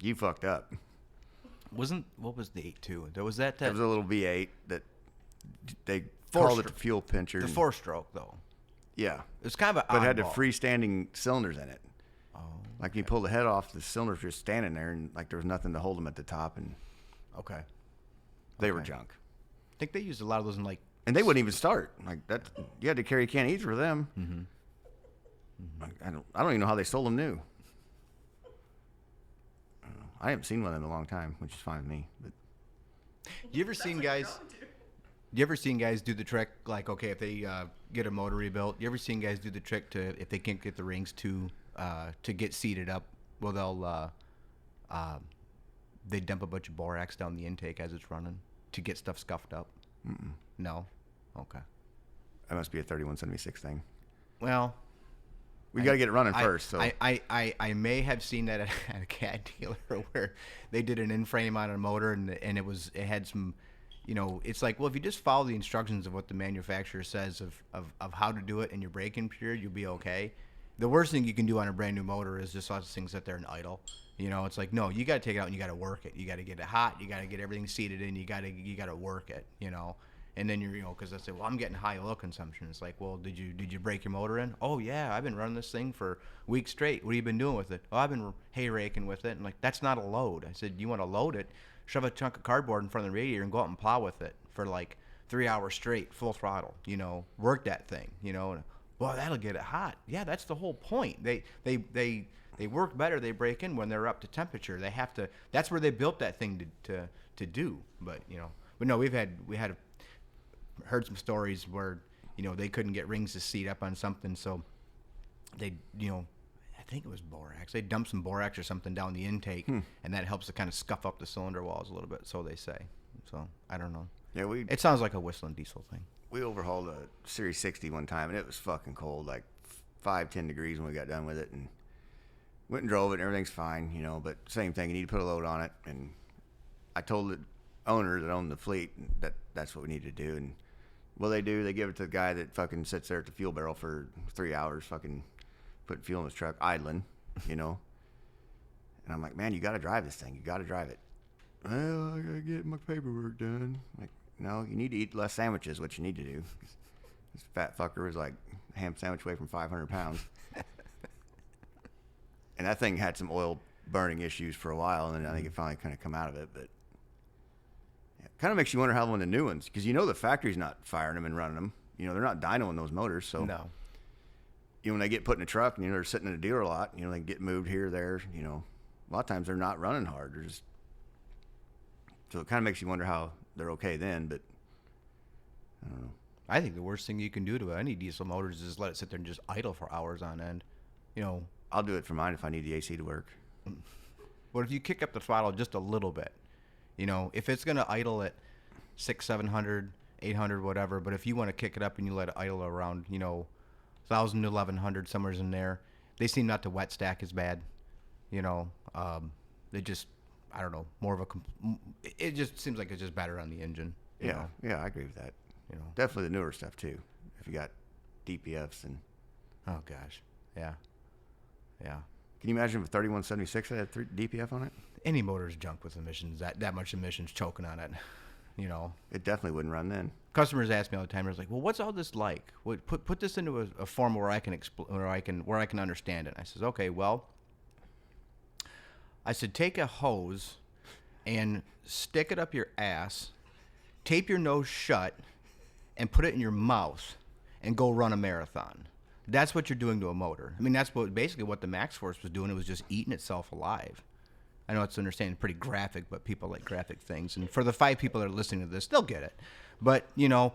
you fucked up. What was the 8.2? There was that. It was a little V8 that they Four called it the fuel pincher. The 4-stroke, though. Yeah. It was kind of But it had the oddball. freestanding cylinders in it. Oh. Like, you pull the head off, the cylinders were just standing there, and, like, there was nothing to hold them at the top, and Okay. they were junk. I think they used a lot of those in, like... And they wouldn't even start. Like, that, you had to carry a can of each for them. Mm-hmm. Like, I don't even know how they sold them new. I haven't seen one in a long time, which is fine with me. But You ever seen guys... You ever seen guys do the trick, like, okay, if they get a motor rebuilt, you ever seen guys do the trick to, if they can't get the rings to get seated up, well, they dump a bunch of borax down the intake as it's running to get stuff scuffed up? Mm-mm. No? Okay. that must be a 3176 thing. Well... We got to get it running first. So I may have seen that at a cat dealer where they did an in-frame on a motor and it had some, it's like, well, if you just follow the instructions of what the manufacturer says of how to do it in your braking period, you'll be okay. The worst thing you can do on a brand new motor is just let this thing sit there and idle. It's like, no, you got to take it out and you got to work it. You got to get it hot. You got to get everything seated in. You got to work it. And then because I say, well, I'm getting high oil consumption. It's like, well, did you break your motor in? Oh yeah, I've been running this thing for weeks straight. What have you been doing with it? Oh, I've been hay raking with it. And like, that's not a load. I said, you want to load it? Shove a chunk of cardboard in front of the radiator and go out and plow with it for like 3 hours straight, full throttle. Work that thing. Well, that'll get it hot. Yeah, that's the whole point. They work better. They break in when they're up to temperature. They have to. That's where they built that thing to do. But but no, we had heard some stories where they couldn't get rings to seat up on something, so they I think it was borax. They dumped some borax or something down the intake, and that helps to kind of scuff up the cylinder walls a little bit, so they say. So I don't know. Yeah, It sounds like a whistling diesel thing. we overhauled a Series 60 one time, and it was fucking cold, like 5-10 degrees when we got done with it, and went and drove it, and everything's fine, you know. But same thing, you need to put a load on it, and I told the owner that owned the fleet that that's what we need to do, and what they do, they give it to the guy that fucking sits there at the fuel barrel for 3 hours, fucking putting fuel in his truck, idling, you know. And I'm like, man, you got to drive this thing. You got to drive it. Well, I got to get my paperwork done. Like, no, you need to eat less sandwiches, what you need to do. This fat fucker was like a ham sandwich away from 500 pounds. And that thing had some oil burning issues for a while, and then I think it finally kind of come out of it. But it kind of makes you wonder how long the new ones, because you know the factory's not firing them and running them. You know, they're not dynoing those motors. So, No. you know, when they get put in a truck and, you know, they're sitting in a dealer lot, you know, they get moved here, there, you know. A lot of times they're not running hard. They're just, so it kind of makes you wonder how they're okay then, but I don't know. I think the worst thing you can do to any diesel motors is let it sit there and just idle for hours on end. You know, I'll do it for mine if I need the AC to work. but if you kick up the throttle just a little bit, you know, if it's going to idle at 600, 700, 800, whatever, but if you want to kick it up and you let it idle around, you know, 1,000 to 1,100, somewhere's in there, they seem not to wet stack as bad. You know, they just, I don't know, more of a, it just seems like it's just better on the engine. You know? Yeah, I agree with that. You know, Definitely the newer stuff too. If you got DPFs and oh gosh, yeah. can you imagine if a 3176 had 3 DPF on it? Any motor's junk with emissions, that much emissions choking on it. You know, It definitely wouldn't run then. customers ask me all the time. They're like, "Well, what's all this like? Put this into a form where I can where I can understand it." I says, "Okay, well." I said, take a hose and stick it up your ass, tape your nose shut, and put it in your mouth, and go run a marathon. That's what you're doing to a motor. I mean, that's basically what the Max Force was doing. It was just eating itself alive. I know it's pretty graphic, but people like graphic things. And for the 5 people that are listening to this, they'll get it. But, you know,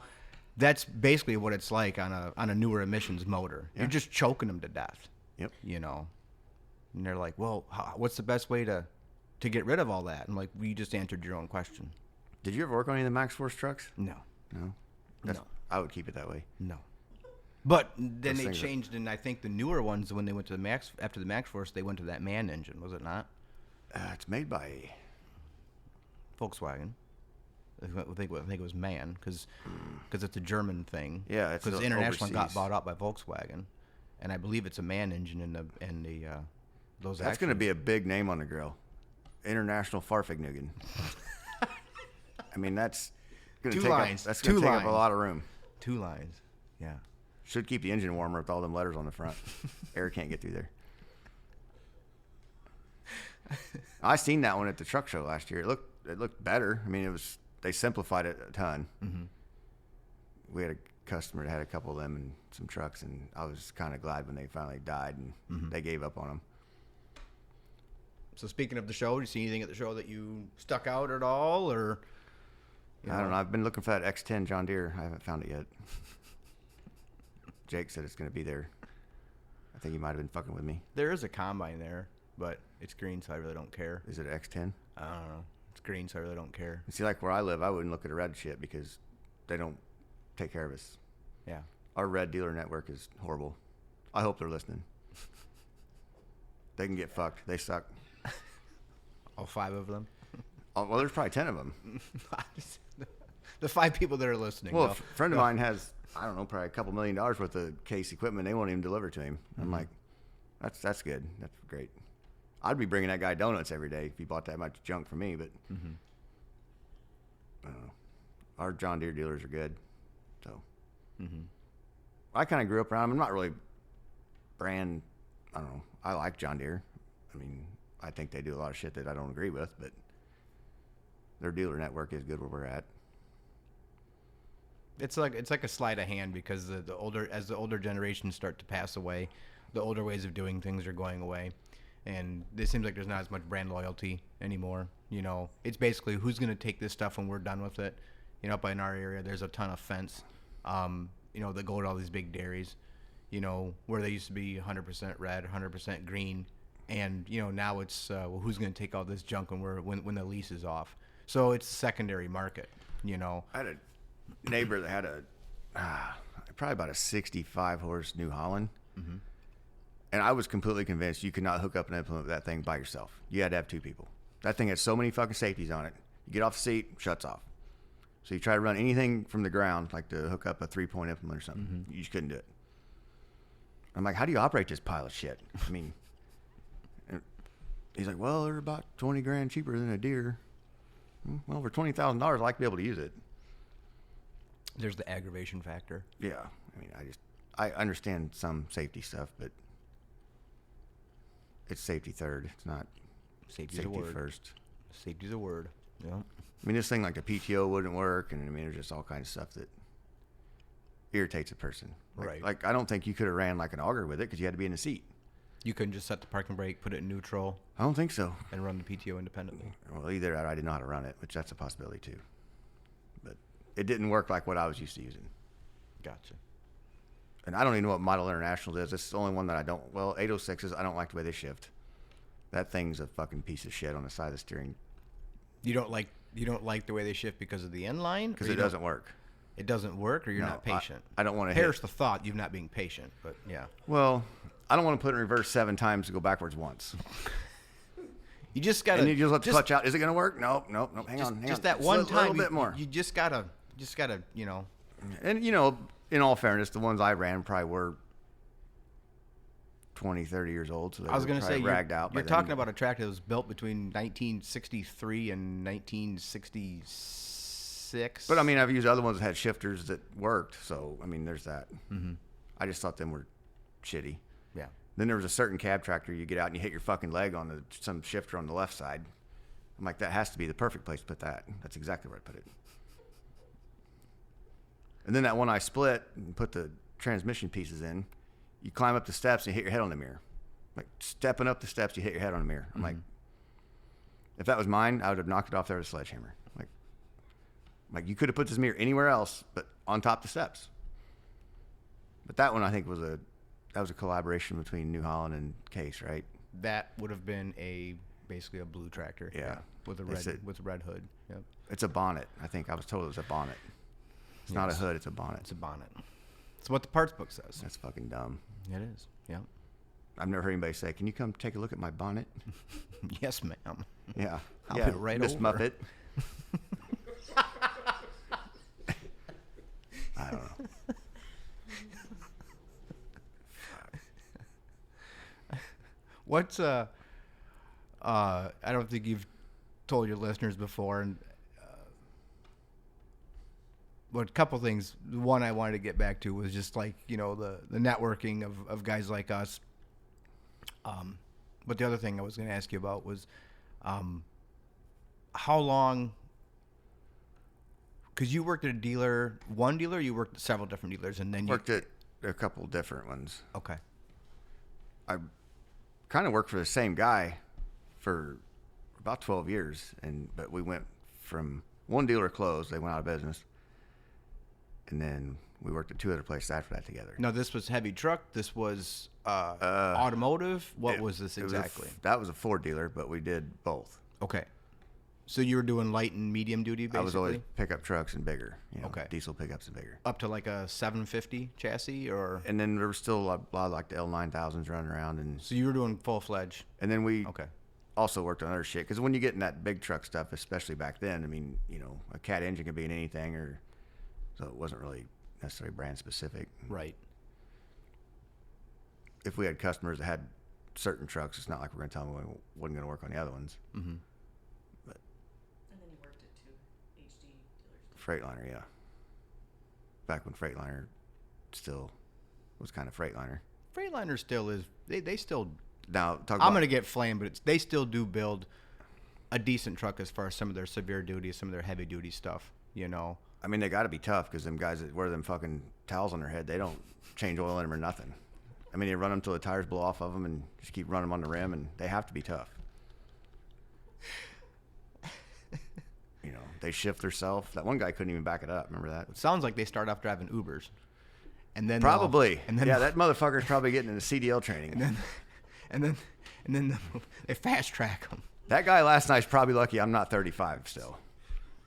that's basically what it's like on a newer emissions motor. Yeah. You're just choking them to death. Yep. You know. And they're like, well, what's the best way to get rid of all that? I'm like, well, you just answered your own question. Did you ever work on any of the Max Force trucks? No. No. No. I would keep it that way. No. But then Those they things are- changed, and I think the newer ones, when they went to the after the Max Force, they went to that MAN engine, was it not? It's made by. Volkswagen. I think it was MAN, because it's a German thing. Yeah, it's because the International got overseas. bought out by Volkswagen, and I believe it's a MAN engine in the those. That's going to be a big name on the grill. International Farfignugan. I mean, that's going to Two take lines. up. That's going to Two take up a lines. lot of room. 2 lines. Yeah. Should keep the engine warmer with all them letters on the front. Air can't get through there. I seen that one at the truck show last year. It looked better. I mean, they simplified it a ton. Mm-hmm. We had a customer that had a couple of them and some trucks, and I was kind of glad when they finally died and they gave up on them. So speaking of the show, did you see anything at the show that you stuck out at all, or? I don't know. I've been looking for that X10 John Deere. I haven't found it yet. Jake said it's going to be there. I think he might have been fucking with me. There is a combine there, but it's green, so I really don't care. Is it an X10? I don't know. It's green, so I really don't care. See, like where I live, I wouldn't look at a red shit because they don't take care of us. Yeah. Our red dealer network is horrible. I hope they're listening. They can get fucked. They suck. All 5 of them. Oh, well, there's probably 10 of them. The 5 people that are listening. Well, no. a friend of mine has, I don't know, probably a couple $1 million worth of case equipment. They won't even deliver to him. I'm like, that's good. That's great. I'd be bringing that guy donuts every day if he bought that much junk from me. But I don't know. Our John Deere dealers are good. So I kind of grew up around them. I'm not really brand. I don't know. I like John Deere. I mean, I think they do a lot of shit that I don't agree with, but their dealer network is good where we're at. It's like a sleight of hand, because the older generations start to pass away, the older ways of doing things are going away, and it seems like there's not as much brand loyalty anymore. You know, it's basically who's going to take this stuff when we're done with it. You know, up in our area, there's a ton of fence, you know, that go to all these big dairies. You know, where they used to be 100% red, 100% green, and you know now it's well, who's going to take all this junk when the lease is off? So it's a secondary market. You know, I had a neighbor that had probably about a 65 horse New Holland. Mm-hmm. And I was completely convinced you could not hook up and implement that thing by yourself. You had to have two people. That thing has so many fucking safeties on it. You get off the seat, shuts off. So you try to run anything from the ground, like to hook up a 3-point implement or something. Mm-hmm. You just couldn't do it. I'm like, how do you operate this pile of shit? I mean, he's like, well, they're about 20 grand cheaper than a deer. Well, for $20,000, I like to be able to use it. There's the aggravation factor. Yeah. I mean, I understand some safety stuff, but it's safety third. It's not Safety's a safety word. first. Safety's a word. Yeah. I mean, this thing like the PTO wouldn't work, and I mean, there's just all kinds of stuff that irritates a person. Right. Like I don't think you could have ran like an auger with it because you had to be in the seat. You couldn't just set the parking brake, put it in neutral, I don't think so. and run the PTO independently. Well, either that or I didn't know how to run it, which that's a possibility too. But it didn't work like what I was used to using. Gotcha. And I don't even know what Model International is. It's the only one that I don't. Well, 806s, I don't like the way they shift. That thing's a fucking piece of shit on the side of the steering You don't like the way they shift because of the inline? because Or it you don't- doesn't work. It doesn't work, or you're No, not patient? I don't want to Perish hit. the thought you're not being patient, but yeah. Well, I don't want to put it in reverse 7 times to go backwards once. You just gotta. And you just let the clutch out. Is it going to work? Nope. Hang just, on. just on. that one a time. little bit more. You just gotta. You know. And, you know, in all fairness, the ones I ran probably were 20, 30 years old. So they I was were gonna say probably ragged out. you're by talking then. about a tractor that was built between 1963 and 1966. But, I mean, I've used other ones that had shifters that worked. So, I mean, there's that. Mm-hmm. I just thought them were shitty. Yeah. Then there was a certain cab tractor you get out and you hit your fucking leg on some shifter on the left side. I'm like, that has to be the perfect place to put that. That's exactly where I put it. And then that one I split and put the transmission pieces in, you climb up the steps and you hit your head on the mirror. Like stepping up the steps, you hit your head on the mirror. I'm like, if that was mine, I would have knocked it off there with a sledgehammer. Like you could have put this mirror anywhere else, but on top of the steps. But that one I think was a collaboration between New Holland and Case, right? That would have been basically a blue tractor. Yeah. With a red hood. Yep. It's a bonnet. I think I was told it was a bonnet. It's not a hood, it's a bonnet. It's a bonnet. It's what the parts book says. That's fucking dumb. It is. Yep. I've never heard anybody say, "Can you come take a look at my bonnet?" Yes, ma'am. Yeah. I'll yeah, be right Miss over. Muppet. I don't know. What's I don't think you've told your listeners before, and but a couple things. One I wanted to get back to was just like the networking of guys like us. But the other thing I was going to ask you about was how long. Because you worked at one dealer, you worked at several different dealers, and then you Worked at a couple different ones. Okay. I kind of worked for the same guy for about 12 years, but we went from one dealer closed, they went out of business, and then we worked at 2 other places after that together. No, this was heavy truck. This was automotive. What was this It exactly? That was a Ford dealer, but we did both. Okay. So you were doing light and medium duty, basically? I was always pickup trucks and bigger, Okay. diesel pickups and bigger. Up to like a 750 chassis, or? And then there was still a lot of like the L9000s running around, and So you were doing full-fledged. then we Okay. also worked on other shit. Because when you get in that big truck stuff, especially back then, I mean, a Cat engine could be in anything, so it wasn't really necessarily brand specific. Right. If we had customers that had certain trucks, it's not like we're going to tell them we wasn't going to work on the other ones. Mm-hmm. And then you worked at 2 HD dealers. Freightliner, yeah. Back when Freightliner still was kind of Freightliner. Freightliner still is. They still. Now, I'm gonna get flamed, but they still do build a decent truck as far as some of their severe duty, some of their heavy duty stuff. I mean, they got to be tough because them guys that wear them fucking towels on their head, they don't change oil in them or nothing. I mean, they run them till the tires blow off of them and just keep running them on the rim, and they have to be tough. They shift themselves. That one guy couldn't even back it up. Remember that? It sounds like they start off driving Ubers. and then Probably. and then yeah, that motherfucker's probably getting into CDL training. and then they fast track him. That guy last night's probably lucky I'm not 35 still.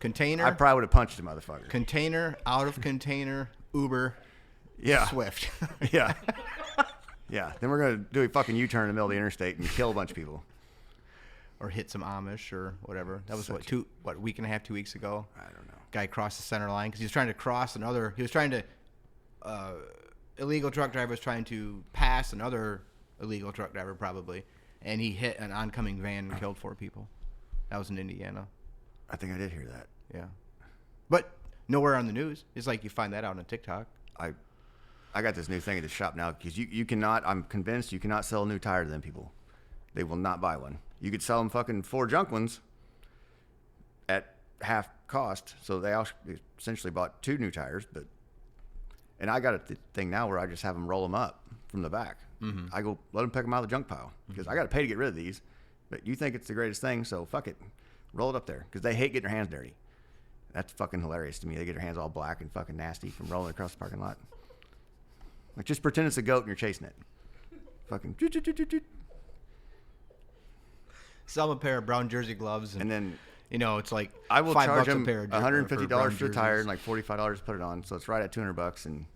Container. I probably would have punched the motherfucker. Container, out of container, Uber, Yeah. Swift. Yeah. Yeah. Then we're going to do a fucking U-turn in the middle of the interstate and kill a bunch of people. Or hit some Amish or whatever. That was Such what, week and a half, 2 weeks ago? I don't know. Guy crossed the center line because he was trying to cross another. He was trying to. Illegal truck driver was trying to pass another illegal truck driver probably, and he hit an oncoming van and killed 4 people. That was in Indiana. I think I did hear that. Yeah, but nowhere on the news. It's like you find that out on TikTok. I got this new thing at the shop now because you cannot. I'm convinced you cannot sell a new tire to them people. They will not buy one. You could sell them fucking 4 junk ones at half cost. So they essentially bought 2 new tires, but. And I got a thing now where I just have them roll them up from the back. Mm-hmm. I go, let them pick them out of the junk pile because I got to pay to get rid of these. But you think it's the greatest thing, so fuck it. Roll it up there because they hate getting their hands dirty. That's fucking hilarious to me. They get their hands all black and fucking nasty from rolling across the parking lot. Like, just pretend it's a goat and you're chasing it. Fucking. Sell them a pair of brown jersey gloves, And then you know it's like I will $5 charge a them pair. $150 for the tire and like $45 to put it on. So it's right at $200. And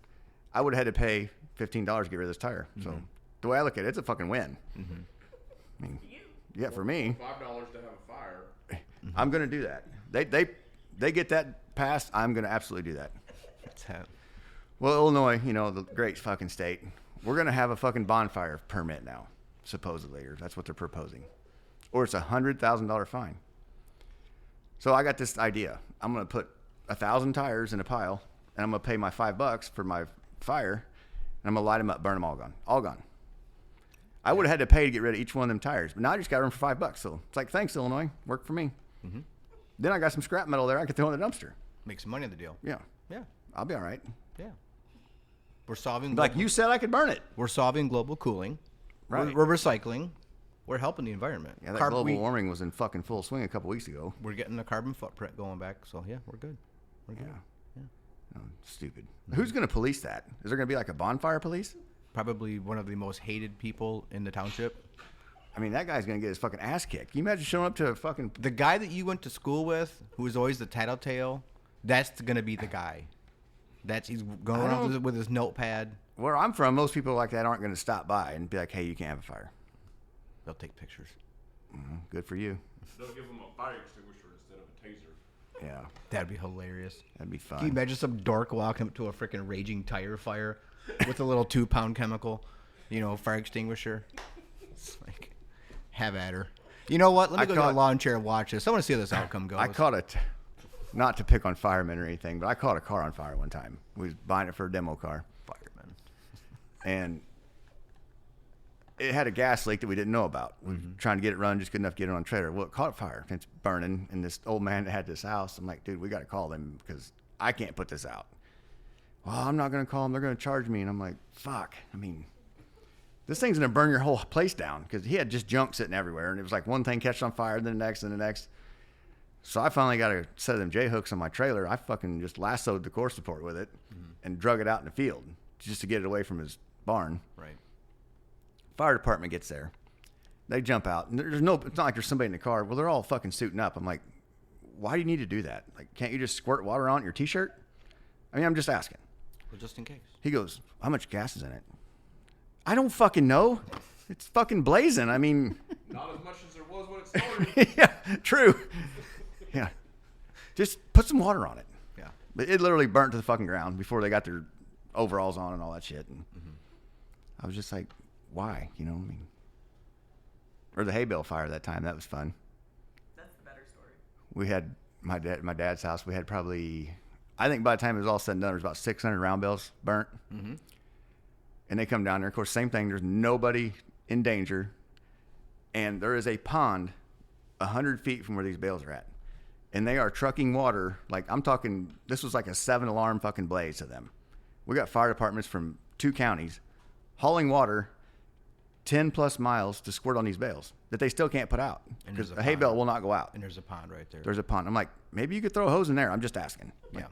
I would have had to pay $15 to get rid of this tire. So the way I look at it, it's a fucking win. Mm-hmm. I mean, yeah, for me, $5 to have a fire. I'm going to do that. They get that passed. I'm going to absolutely do that. Well, Illinois, you know, the great fucking state, we're going to have a fucking bonfire permit now, supposedly, or that's what they're proposing. Or it's $100,000 fine. So I got this idea. I'm going to put 1,000 tires in a pile, and I'm going to pay my $5 for my fire, and I'm going to light them up, burn them all gone. All gone. I would have had to pay to get rid of each one of them tires, but now I just got them for $5. So it's like, thanks, Illinois. Worked for me. Mm-hmm. Then I got some scrap metal there I could throw in the dumpster. Make some money on the deal. Yeah. Yeah. I'll be all right. Yeah. We're solving. Like you said, I could burn it. We're solving global cooling. Right. We're recycling. We're helping the environment. Yeah, that global warming was in fucking full swing a couple weeks ago. We're getting the carbon footprint going back. So, yeah, we're good. We're good. Yeah. Oh, stupid. Mm-hmm. Who's going to police that? Is there going to be like a bonfire police? Probably one of the most hated people in the township. I mean, that guy's going to get his fucking ass kicked. Can you imagine showing up to a fucking... The guy that you went to school with, who was always the tattletale, that's going to be the guy. He's going around with his notepad. Where I'm from, most people like that aren't going to stop by and be like, hey, you can't have a fire. They'll take pictures. Mm-hmm. Good for you. They'll give them a fire extinguisher instead of a taser. Yeah. That'd be hilarious. That'd be fun. Can you imagine some dork walking up to a freaking raging tire fire with a little 2-pound chemical, fire extinguisher? It's like, have at her. You know what? Let me go get a lawn chair and watch this. I want to see how this outcome goes. I caught it, not to pick on firemen or anything, but I caught a car on fire one time. We was buying it for a demo car. Firemen. And it had a gas leak that we didn't know about. We were trying to get it run, just good enough to get it on a trailer. Well, it caught fire. It's burning. And this old man that had this house, I'm like, dude, we got to call them because I can't put this out. Well, I'm not going to call them. They're going to charge me. And I'm like, fuck. I mean, this thing's going to burn your whole place down because he had just junk sitting everywhere. And it was like one thing catching on fire, then the next, and the next. So I finally got a set of them J-hooks on my trailer. I fucking just lassoed the core support with it and drug it out in the field just to get it away from his barn. Right. Fire department gets there. They jump out. And it's not like there's somebody in the car. Well, they're all fucking suiting up. I'm like, why do you need to do that? Like, can't you just squirt water on your T-shirt? I mean, I'm just asking. Well, just in case. He goes, how much gas is in it? I don't fucking know. It's fucking blazing. I mean. Not as much as there was when it started. Yeah, true. Yeah. Just put some water on it. Yeah. But it literally burnt to the fucking ground before they got their overalls on and all that shit. And I was just like, why? I mean. Or the hay bale fire that time. That was fun. That's the better story. We had my dad's house. We had probably, I think by the time it was all said and done, there was about 600 round bales burnt. Mm-hmm. And they come down there. Of course, same thing. There's nobody in danger. And there is a pond 100 feet from where these bales are at. And they are trucking water. Like, I'm talking, this was like a 7-alarm fucking blaze to them. We got fire departments from 2 counties hauling water 10 plus miles to squirt on these bales that they still can't put out because the hay bale will not go out. And there's a pond right there. There's a pond. I'm like, maybe you could throw a hose in there. I'm just asking. Yeah.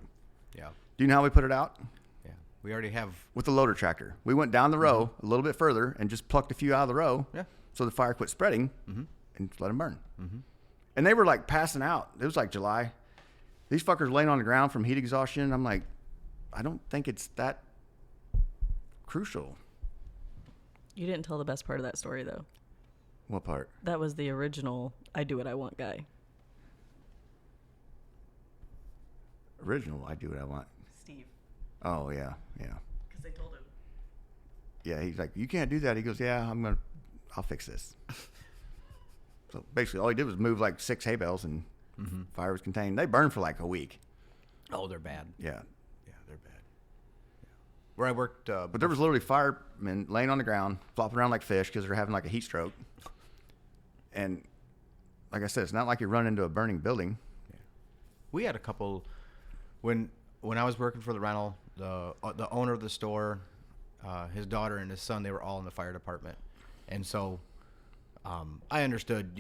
Yeah. Do you know how we put it out? Yeah. We already have. with the loader tractor. We went down the row a little bit further and just plucked a few out of the row. Yeah. So the fire quit spreading and let them burn. And they were like passing out. It was like July. These fuckers laying on the ground from heat exhaustion. I'm like, I don't think it's that crucial. You didn't tell the best part of that story, though. What part? That was the original I do what I want guy. Original, I do what I want. Steve, Oh, yeah. because they told him. Yeah, he's like, you can't do that. He goes, yeah, I'll fix this. So basically, all he did was move like 6 hay bales and fire was contained. They burned for like a week. Oh, they're bad. Yeah. Yeah, they're bad. Yeah. Where I worked, But there was literally firemen laying on the ground, flopping around like fish because they're having like a heat stroke. And like I said, it's not like you run into a burning building. we had a couple when I was working for the rental. The owner of the store, his daughter and his son, they were all in the fire department, and so I understood,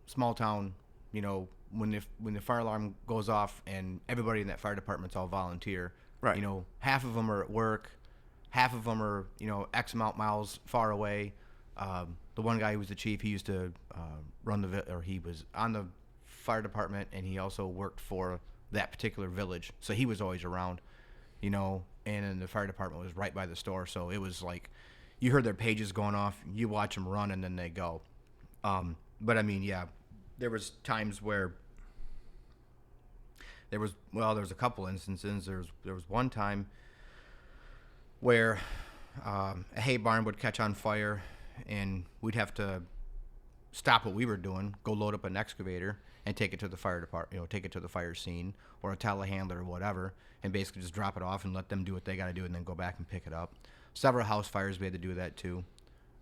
small town, when the fire alarm goes off and everybody in that fire department's all volunteer. Right. Half of them are at work, half of them are X amount miles far away. The one guy who was the chief, he used to he was on the fire department, and he also worked for that particular village, so he was always around, and then the fire department was right by the store, so it was like you heard their pages going off, you watch them run, and then they go. But I mean, yeah, there was times where there was a couple instances. There was one time where a hay barn would catch on fire, and we'd have to stop what we were doing, go load up an excavator, and take it to the fire department, take it to the fire scene or a telehandler or whatever, and basically just drop it off and let them do what they got to do, and then go back and pick it up. Several house fires we had to do that too.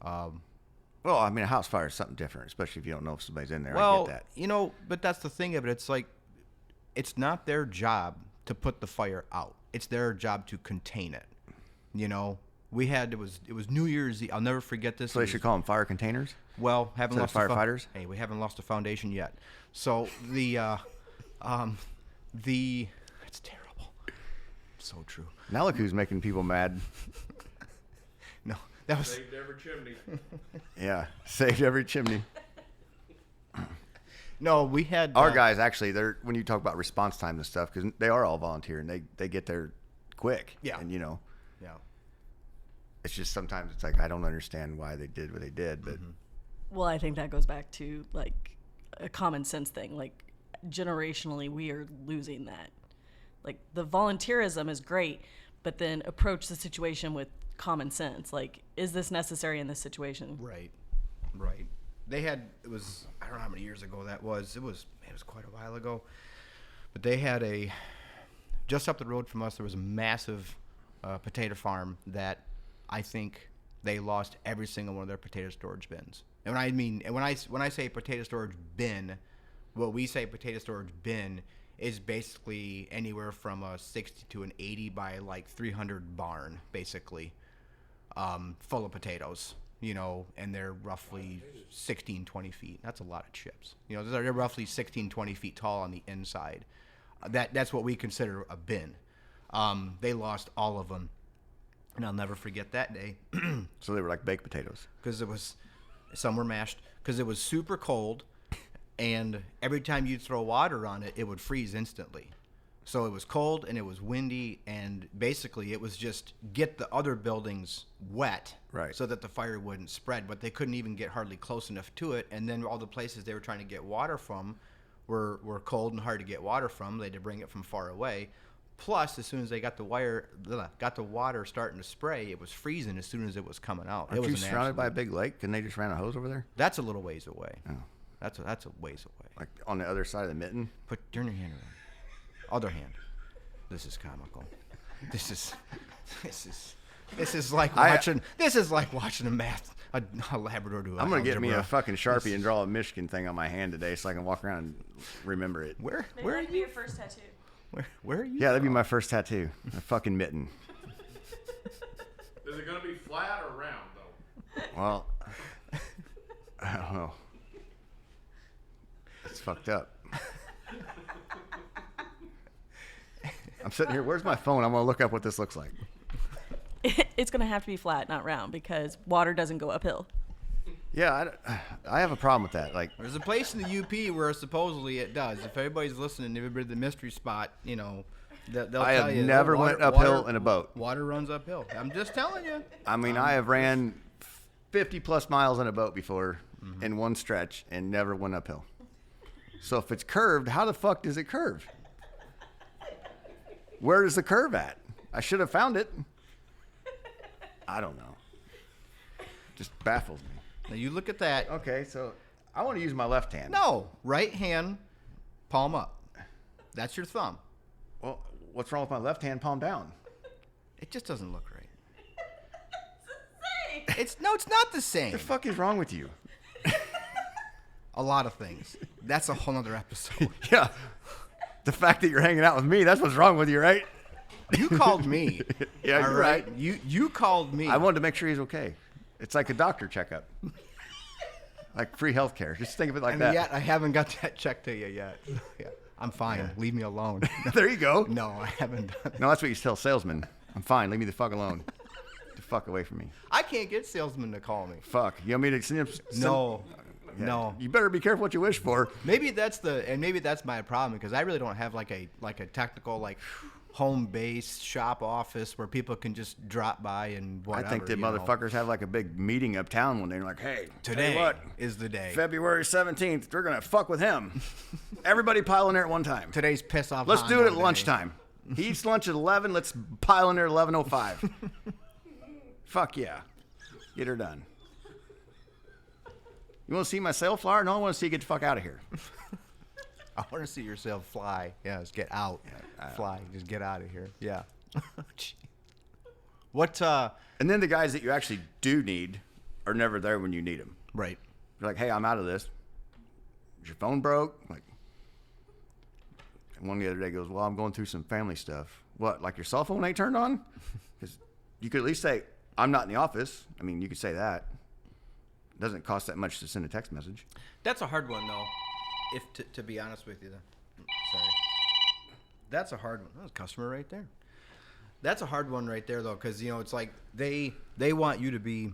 Well, I mean, a house fire is something different, especially if you don't know if somebody's in there. Well, I get that. But that's the thing of it. It's like, it's not their job to put the fire out. It's their job to contain it. We had, it was New Year's Eve. I'll never forget this. So they should call them fire containers? Well, haven't lost firefighters? Hey, we haven't lost a foundation yet. So that's terrible. So true. Now look who's making people mad. No, that was Saved every chimney. Yeah, saved every chimney. no. We had Our guys, actually, they're when you talk about response time and stuff, because they are all volunteer, and they get there quick. Yeah. And, Yeah. it's just sometimes it's like, I don't understand why they did what they did, but Well, I think that goes back to like a common sense thing. Like generationally, we are losing that. Like the volunteerism is great, but then approach the situation with common sense. Like, is this necessary in this situation? Right. They had, it was, I don't know how many years ago that was. It was quite a while ago. But they had just up the road from us, there was a massive potato farm that I think they lost every single one of their potato storage bins. And when I say potato storage bin, what we say potato storage bin is basically anywhere from a 60 to an 80 by like 300 barn, basically, full of potatoes, and they're roughly 16, 20 feet. That's a lot of chips. They're roughly 16, 20 feet tall on the inside. That's what we consider a bin. They lost all of them. And I'll never forget that day. so they were like baked potatoes. Because some were mashed, because it was super cold, and every time you'd throw water on it, it would freeze instantly. So it was cold, and it was windy, and basically it was just get the other buildings wet, Right. so that the fire wouldn't spread. But they couldn't even get hardly close enough to it, and then all the places they were trying to get water from were cold and hard to get water from. They had to bring it from far away. Plus, as soon as they got the water starting to spray, it was freezing as soon as it was coming out. Aren't you surrounded by a big lake, and they just ran a hose over there? That's a little ways away. Oh. That's a ways away. Like on the other side of the mitten? Turn your hand around. Other hand. This is comical. This is like watching. This is like watching a Labrador do. I'm gonna get me a fucking Sharpie and draw a Michigan thing on my hand today, so I can walk around and remember it. Where Maybe are that'd be you? your first tattoo. Where are you? Yeah, that'd be my first tattoo. A fucking mitten. Is it going to be flat or round, though? Well, I don't know. It's fucked up. I'm sitting here. Where's my phone? I'm gonna look up what this looks like. it's going to have to be flat, not round, because water doesn't go uphill. Yeah, I have a problem with that. Like, There's a place in the UP where supposedly it does. If everybody's listening, everybody at the mystery spot, you know, they'll I tell have you. never went uphill in a boat. Water runs uphill. I'm just telling you. I mean, I have ran 50 plus miles on a boat before in one stretch and never went uphill. So if it's curved, how the fuck does it curve? Where is the curve at? I should have found it. I don't know. Just baffles me. Now you look at that. Okay, so I want to use my left hand. No, right hand, palm up. That's your thumb. Well, what's wrong with my left hand, palm down? It just doesn't look right. It's not the same. The fuck is wrong with you? A lot of things. That's a whole other episode. Yeah. The fact that you're hanging out with me, that's what's wrong with you, right? You called me. Yeah, all you're right. You called me. I wanted to make sure he's okay. It's like a doctor checkup. Like free health care. Just think of it like and that. yet I haven't got that check to you yet. Yeah, I'm fine. Yeah. Leave me alone. There you go. No, I haven't done it. No, that's what you tell salesmen. I'm fine. Leave me the fuck alone. Get the fuck away from me. I can't get salesmen to call me. Fuck. You want me to send him? No. Yeah. No. You better be careful what you wish for. Maybe that's my problem because I really don't have like a technical like home-based shop office where people can just drop by and whatever. I think that motherfuckers have like a big meeting uptown when they're like, hey, tell you Today what, is the day. February 17th, we're going to fuck with him. Everybody pile in there at one time. Today's piss off. Let's do Hondo it at day. lunchtime. He eats lunch at 11. Let's pile in there at 11:05. Fuck yeah. Get her done. You want to see my sale flyer? No, I want to see you get the fuck out of here. I want to see yourself fly. Yes, get out. Fly. Just get out of here. Yeah. What? And then the guys that you actually do need are never there when you need them. Right. You're like, hey, I'm out of this. Is your phone broke? Like, and one the other day goes, well, I'm going through some family stuff. What, like your cell phone ain't turned on? Because you could at least say, I'm not in the office. I mean, you could say that. It doesn't cost that much to send a text message. That's a hard one, though. If to be honest with you, sorry. That's a hard one. That's a customer right there. That's a hard one right there, though, because you know it's like they want you to be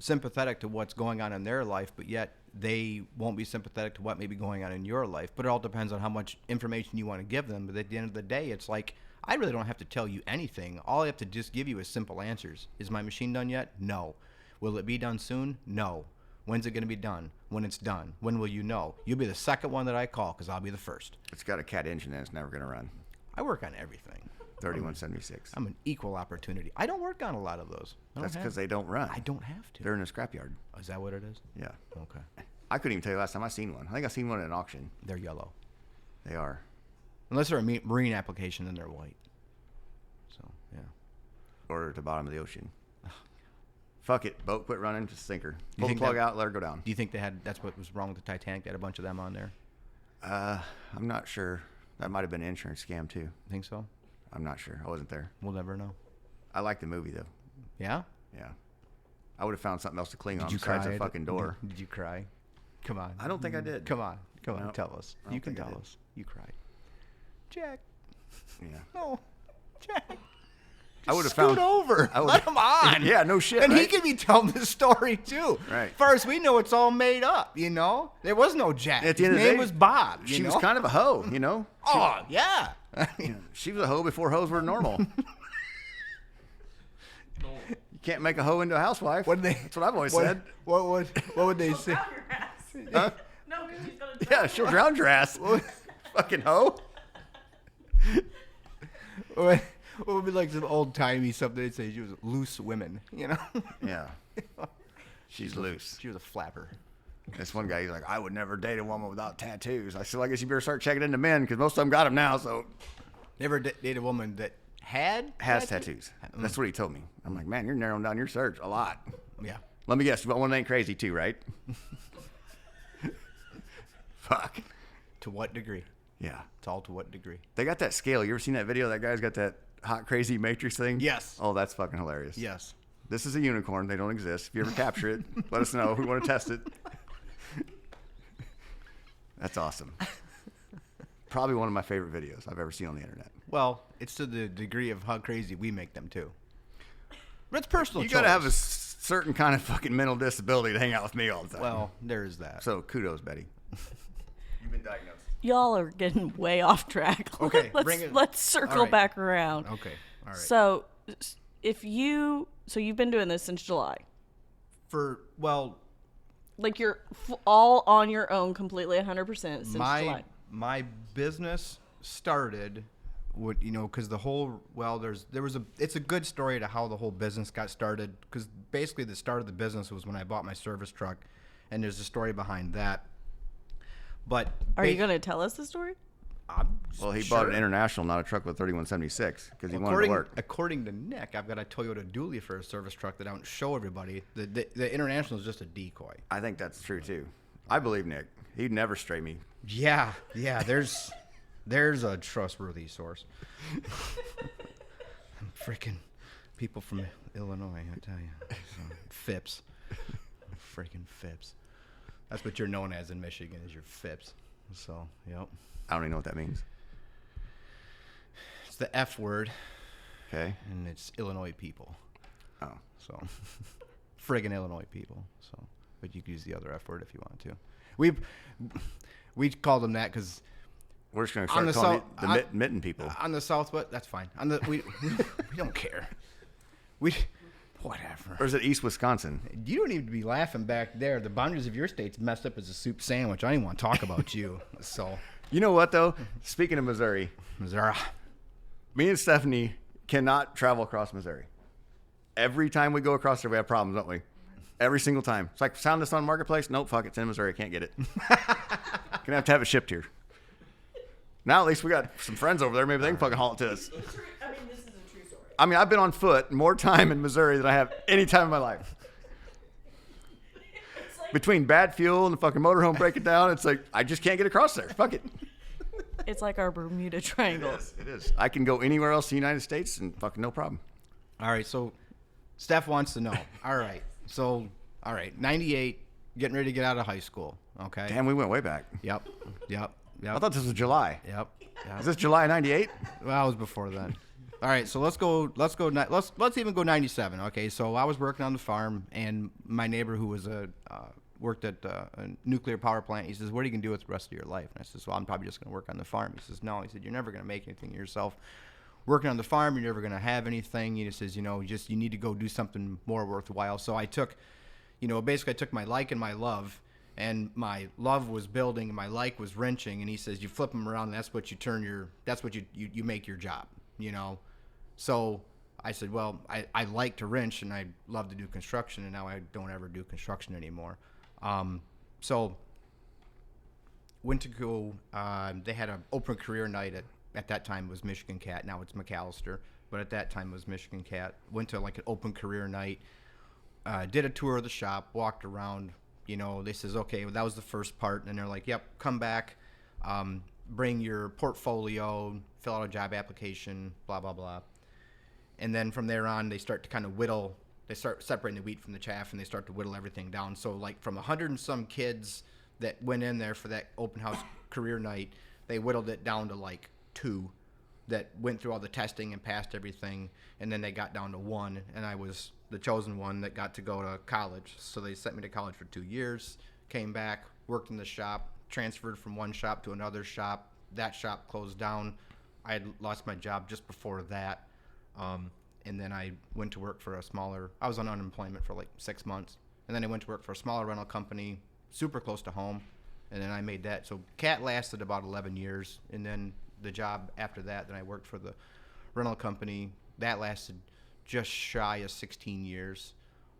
sympathetic to what's going on in their life, but yet they won't be sympathetic to what may be going on in your life. But it all depends on how much information you want to give them. But at the end of the day, it's like I really don't have to tell you anything. All I have to just give you is simple answers. Is my machine done yet? No. Will it be done soon? No. When's it going to be done? When it's done. When will you know? You'll be the second one that I call because I'll be the first. It's got a cat engine and it's never going to run. I work on everything. 3176. I'm an equal opportunity. I don't work on a lot of those. That's because they don't run. I don't have to. They're in a scrapyard. Is that what it is? Yeah. Okay. I couldn't even tell you last time I seen one. I think I seen one at an auction. They're yellow. They are. Unless they're a marine application, then they're white. So, yeah. Or at the bottom of the ocean. Fuck it. Boat quit running. Just sink her. you Pull the think plug that- out. Let her go down. Do you think that's what was wrong with the Titanic? They had a bunch of them on there? I'm not sure. That might have been an insurance scam too. Think so? I'm not sure. I wasn't there. We'll never know. I like the movie though. Yeah? Yeah. I would have found something else to cling on Did you besides cry? a fucking door. Did you cry? Come on. I don't think I did. Come on. Come on. No, Tell us. I don't You can think I tell did. us. You cried. Jack. Yeah. No. Jack. I would have Scoot found. over. I would've- Let him on. Yeah, no shit. And he right? could be telling the story too. Right. First, we know it's all made up. You know, there was no Jack. At the His end of the name day, was Bob. She you was know? kind of a hoe, you know. Oh yeah. She was a hoe before hoes were normal. You can't make a hoe into a housewife. What did they? That's what I've always what, said. What would they say? Drown your ass. Huh? No, because she's gonna drown Yeah, you. she'll drown your ass. Fucking hoe. What would be like some old timey something? They'd say she was loose women. You know. Yeah. She's loose. She was a flapper. This one guy, he's like, I would never date a woman without tattoos. I said, well, I guess you better start checking into men because most of them got them now. So Never dated a woman that has tattoos. That's what he told me. I'm like, man, you're narrowing down your search a lot. Yeah. Let me guess, you want one that ain't crazy too, right? Fuck. To what degree? Yeah. It's all to what degree? They got that scale. You ever seen that video? That guy's got that hot, crazy matrix thing? Yes. Oh, that's fucking hilarious. Yes. This is a unicorn. They don't exist. If you ever capture it, let us know. We want to test it. That's awesome. Probably one of my favorite videos I've ever seen on the internet. Well, it's to the degree of how crazy we make them too. It's personal You choice. got to have a certain kind of fucking mental disability to hang out with me all the time. Well, there is that. So kudos, Betty. You've been diagnosed. Y'all are getting way off track. Okay, let's circle all right. back around. Okay, all right. So, you've been doing this since July. Like you're all on your own, completely 100% since July. My business started with, because it's a good story to how the whole business got started, because basically the start of the business was when I bought my service truck, and there's a story behind that. But are you going to tell us the story? Well, he bought an International, not a truck with 3176, because he wanted to work. According to Nick, I've got a Toyota Dually for a service truck that I don't show everybody. The International is just a decoy. I think that's true too. I believe Nick. He'd never stray me. Yeah. There's a trustworthy source. Freaking people from Illinois, I tell you. Phipps. Freaking Phipps. That's what you're known as in Michigan, is your Phipps. So, yep. I don't even know what that means. It's the F word. Okay. And it's Illinois people. Oh. So, friggin' Illinois people. So, but you can use the other F word if you want to. We called them that because we're just going to start calling the mitten people. On the Southwest, that's fine. We don't care. Whatever. Or is it East Wisconsin? You don't need to be laughing back there. The boundaries of your state's messed up as a soup sandwich. I don't even want to talk about you. So. You know what, though? Speaking of Missouri, me and Stephanie cannot travel across Missouri. Every time we go across there, we have problems, don't we? Every single time. It's like, sound this on Marketplace? Nope, fuck it. It's in Missouri. I can't get it. Gonna have to have it shipped here. Now at least we got some friends over there. Maybe they can fucking haul it to us. This is a true story. I mean, I've been on foot more time in Missouri than I have any time in my life. Between bad fuel and the fucking motorhome breaking down, it's like, I just can't get across there. Fuck it. It's like our Bermuda Triangle. It is. I can go anywhere else in the United States and fucking no problem. All right, so Steph wants to know. All right, 98, getting ready to get out of high school, okay? Damn, we went way back. Yep. I thought this was July. Yep. Is this July 98? Well, it was before then. All right, so let's even go 97. Okay, so I was working on the farm, and my neighbor who was worked at a nuclear power plant, he says, "What are you gonna do with the rest of your life?" And I says, "Well, I'm probably just gonna work on the farm." He says, "No," he said, "You're never gonna make anything of yourself working on the farm. You're never gonna have anything." He says, "You need to go do something more worthwhile." So I took, basically I took my like and my love. And my love was building, and my like was wrenching. And he says, "You flip them around, and that's what you make your job, So I said, "Well, I like to wrench, and I love to do construction, and now I don't ever do construction anymore." So went to go. They had an open career night at that time it was Michigan Cat. Now it's McAllister, but at that time it was Michigan Cat. Went to like an open career night. Did a tour of the shop, walked around. They says, okay, well, that was the first part. And they're like, yep, come back, bring your portfolio, fill out a job application, blah, blah, blah. And then from there on, they start to kind of whittle. They start separating the wheat from the chaff, and they start to whittle everything down. So like from 100 and some kids that went in there for that open house career night, they whittled it down to like 2 that went through all the testing and passed everything. And then they got down to 1, and I was the chosen one that got to go to college. So they sent me to college for 2 years, came back, worked in the shop, transferred from one shop to another shop. That shop closed down. I had lost my job just before that. And then I went to work for I was on unemployment for like 6 months. And then I went to work for a smaller rental company, super close to home. And then I made that. So CAT lasted about 11 years. And then the job after that, then I worked for the rental company. That lasted just shy of 16 years.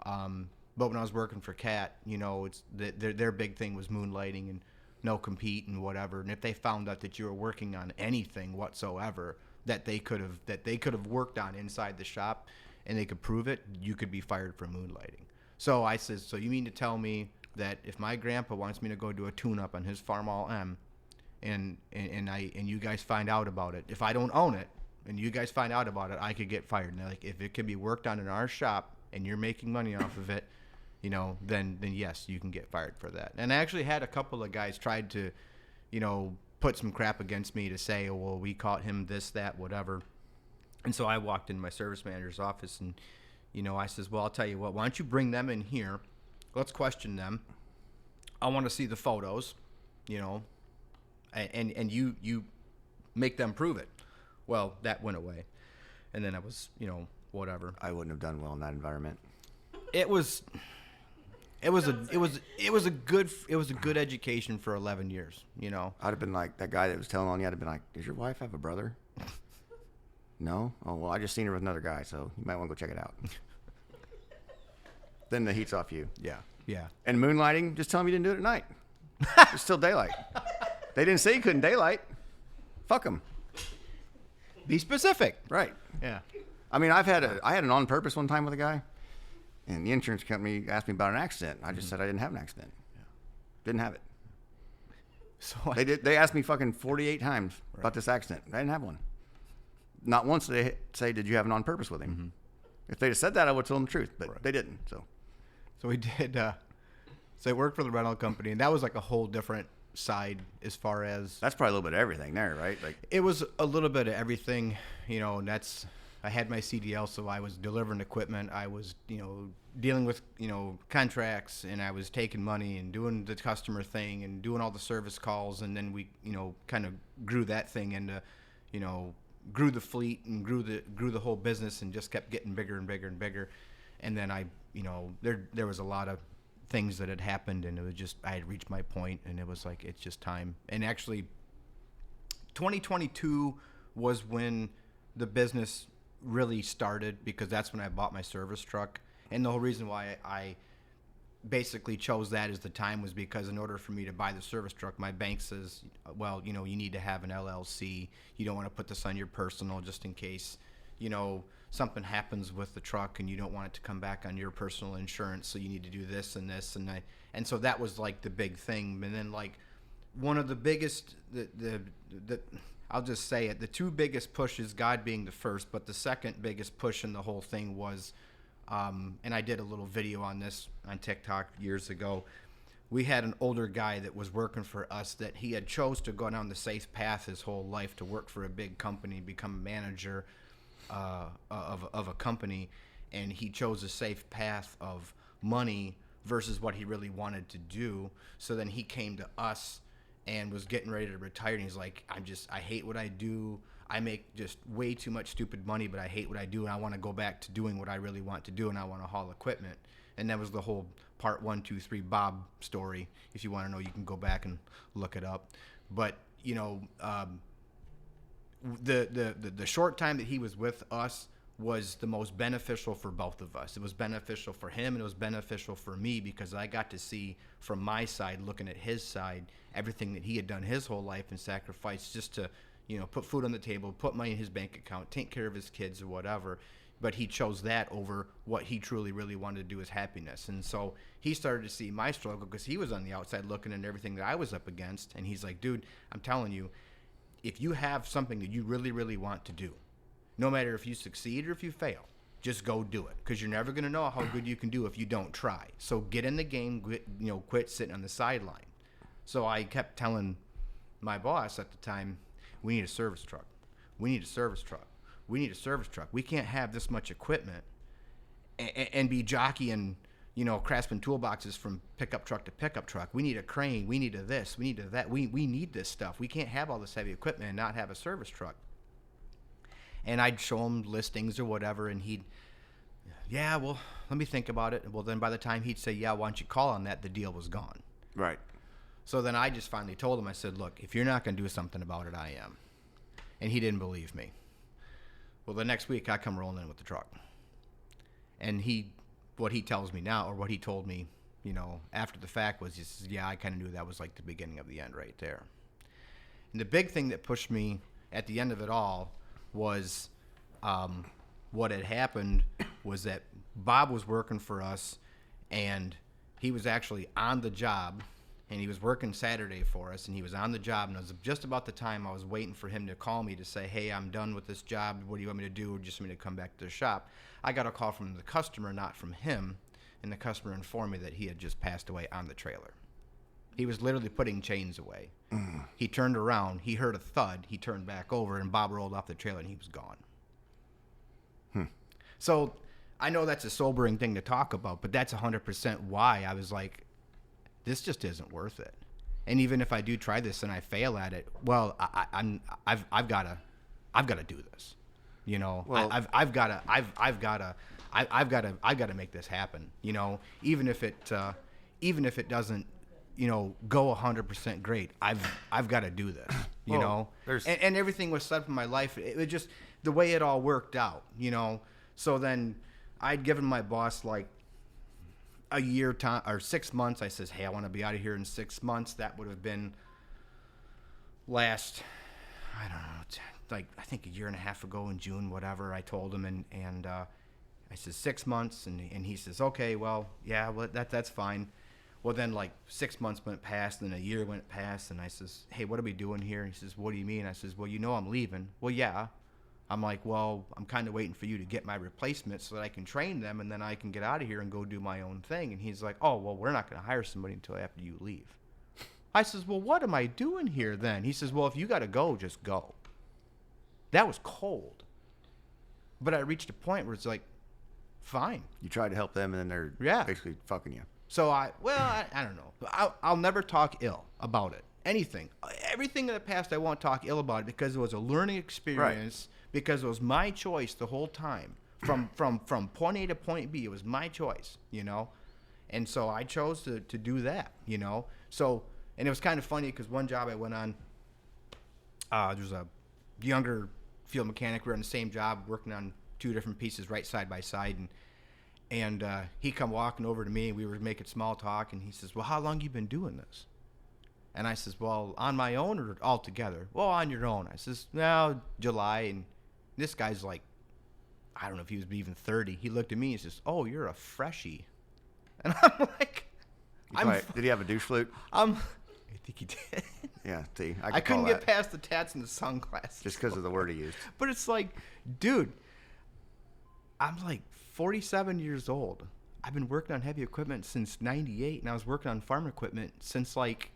But when I was working for CAT, it's their big thing was moonlighting and no compete and whatever. And if they found out that you were working on anything whatsoever that they could have worked on inside the shop and they could prove it, you could be fired for moonlighting. So I said, so you mean to tell me that if my grandpa wants me to go do a tune-up on his farm all M, and you guys find out about it, if I don't own it, and you guys find out about it, I could get fired. And they're like, if it can be worked on in our shop and you're making money off of it, then yes, you can get fired for that. And I actually had a couple of guys tried to, put some crap against me to say, oh, well, we caught him this, that, whatever. And so I walked in my service manager's office, and I says, well, I'll tell you what, why don't you bring them in here? Let's question them. I want to see the photos, and you make them prove it. Well, that went away. And then I was, whatever. I wouldn't have done well in that environment. It was a good education for 11 years, I'd have been like that guy that was telling on you. I'd have been like, does your wife have a brother? No? Oh, well, I just seen her with another guy, so you might want to go check it out. Then the heat's off you. Yeah. Yeah. And moonlighting, just tell them you didn't do it at night. It's still daylight. They didn't say you couldn't daylight. Fuck them. Be specific. Right. Yeah. I mean, I had an on purpose one time with a guy, and the insurance company asked me about an accident. I just said I didn't have an accident. Yeah. Didn't have it. So They asked me fucking 48 times about this accident. I didn't have one. Not once did they say, did you have an on purpose with him? Mm-hmm. If they'd have said that, I would have told them the truth, but they didn't. So we did. So I worked for the rental company, and that was like a whole different side as far as that's probably a little bit of everything there, right? Like it was a little bit of everything, and that's. I had my CDL, so I was delivering equipment. I was, dealing with, contracts, and I was taking money and doing the customer thing and doing all the service calls. And then we, kind of grew that thing into, grew the fleet and grew the whole business and just kept getting bigger and bigger and bigger. And then I, there was a lot of things that had happened, and it was just, I had reached my point, and it was like, it's just time. And actually 2022 was when the business really started, because that's when I bought my service truck. And the whole reason why I basically chose that as the time was because in order for me to buy the service truck, my bank says, well, you need to have an LLC. You don't want to put this on your personal just in case, something happens with the truck and you don't want it to come back on your personal insurance. So you need to do this and this. And so that was like the big thing. And then like one of the biggest, I'll just say it, the two biggest pushes, God being the first, but the second biggest push in the whole thing was, and I did a little video on this on TikTok years ago. We had an older guy that was working for us that he had chose to go down the safe path his whole life to work for a big company, become a manager of a company, and he chose a safe path of money versus what he really wanted to do. So then he came to us and was getting ready to retire, and he's like, I hate what I do. I make just way too much stupid money, but I hate what I do, and I want to go back to doing what I really want to do, and I want to haul equipment. And that was the whole part 1, 2, 3 Bob story. If you want to know, you can go back and look it up. But the short time that he was with us was the most beneficial for both of us. It was beneficial for him, and it was beneficial for me because I got to see from my side, looking at his side, everything that he had done his whole life and sacrificed just to, put food on the table, put money in his bank account, take care of his kids or whatever. But he chose that over what he truly, really wanted to do, is happiness. And so he started to see my struggle because he was on the outside looking at everything that I was up against. And he's like, dude, I'm telling you, if you have something that you really, really want to do, no matter if you succeed or if you fail, just go do it, because you're never going to know how good you can do if you don't try. So get in the game, quit sitting on the sideline. So I kept telling my boss at the time, we need a service truck. We need a service truck. We need a service truck. We can't have this much equipment and be jockeying, Craftsman toolboxes from pickup truck to pickup truck. We need a crane. We need a this. We need a that. We need this stuff. We can't have all this heavy equipment and not have a service truck. And I'd show him listings or whatever, and he'd, yeah, well, let me think about it. Well, then by the time he'd say, yeah, why don't you call on that, the deal was gone. right. So then I just finally told him, I said, look, if you're not going to do something about it, I am. And he didn't believe me. Well, the next week I come rolling in with the truck. And what he tells me now, or what he told me, after the fact was, he says, yeah, I kind of knew that was like the beginning of the end right there. And the big thing that pushed me at the end of it all was what had happened was that Bob was working for us, and he was actually on the job, and he was working Saturday for us, and he was on the job, and it was just about the time I was waiting for him to call me to say, hey, I'm done with this job. What do you want me to do? Or just want me to come back to the shop? I got a call from the customer, not from him, and the customer informed me that he had just passed away on the trailer. He was literally putting chains away. He turned around. He heard a thud. He turned back over, and Bob rolled off the trailer, and he was gone. So I know that's a sobering thing to talk about, but that's 100% why I was like, this just isn't worth it. And even if I do try this and I fail at it, well, I've got to do this. You know, Well- I've got to make this happen. You know, even if it doesn't, you know, go 100% great, I've got to do this. You Well, know, and everything was set up in my life. It was just the way it all worked out. You know, so then I'd given my boss like a year time or 6 months. I says, hey, I want to be out of here in 6 months. That would have been last, I don't know, like I think a year and a half ago in June, whatever. I told him, and I said 6 months, and he says, okay, well, yeah, well that's fine. Well, then like 6 months went past, and a year went past, and I says, hey, what are we doing here? And he says, what do you mean? I says, well, you know I'm leaving. Well, yeah. I'm like, well, I'm kind of waiting for you to get my replacement so that I can train them, and then I can get out of here and go do my own thing. And he's like, oh, well, we're not going to hire somebody until after you leave. I says, well, what am I doing here then? He says, well, if you got to go, just go. That was cold. But I reached a point where it's like, fine. You try to help them, and then they're Yeah. basically fucking you. So I don't know. I'll never talk ill about it. Anything. Everything in the past, I won't talk ill about it because it was a learning experience. Because it was my choice the whole time. From point A to point B, it was my choice, you know? And so I chose to do that, you know? So, and it was kind of funny because one job I went on, there was a younger field mechanic. We were on the same job, working on 2 different pieces right side by side. And he come walking over to me, and we were making small talk, and he says, well, how long you been doing this? And I says, well, on my own or all together? Well, on your own. I says, no, July. And this guy's like, I don't know if he was even 30. He looked at me and says, oh, you're a freshie. And I'm like, Did he have a douche flute? I think he did. Yeah, see, I couldn't get past the tats and the sunglasses. just because of the word he used. But it's like, dude, I'm like 47 years old. I've been working on heavy equipment since 98, and I was working on farm equipment since like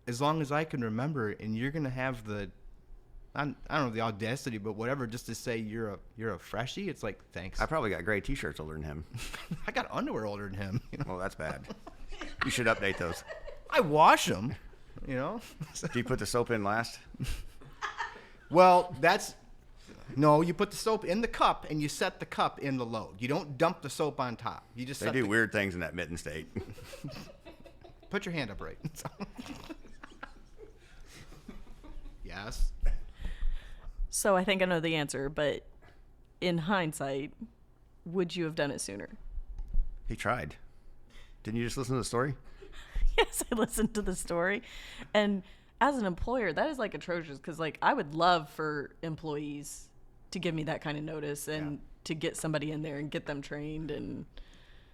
as long as I can remember. And you're going to have the, I don't know, the audacity, but whatever, just to say you're a freshie. It's like, thanks. I probably got gray T-shirts older than him. I got underwear older than him. You know? Well, that's bad. You should update those. I wash them, you know. Do you put the soap in last? Well, no, you put the soap in the cup and you set the cup in the load. You don't dump the soap on top. You just They do weird things in that mitten state. Put your hand up right. Yes. So I think I know the answer, but in hindsight, would you have done it sooner? He tried. Didn't you just listen to the story? Yes, I listened to the story. And as an employer, that is like atrocious because like I would love for employees to give me that kind of notice and to get somebody in there and get them trained. And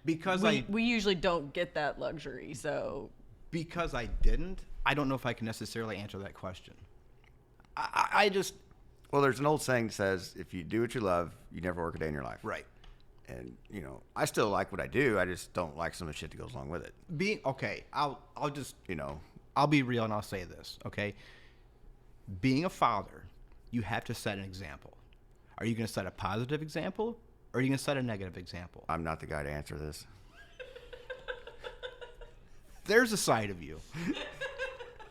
Because we usually don't get that luxury. So because I didn't, I don't know if I can necessarily answer that question. I just, Well, there's an old saying that says, if you do what you love, you never work a day in your life. right. And, you know, I still like what I do. I just don't like some of the shit that goes along with it. Okay, I'll just, You know, I'll be real and I'll say this, okay? Being a father, you have to set an example. Are you going to set a positive example or are you going to set a negative example? I'm not the guy to answer this. There's a side of you.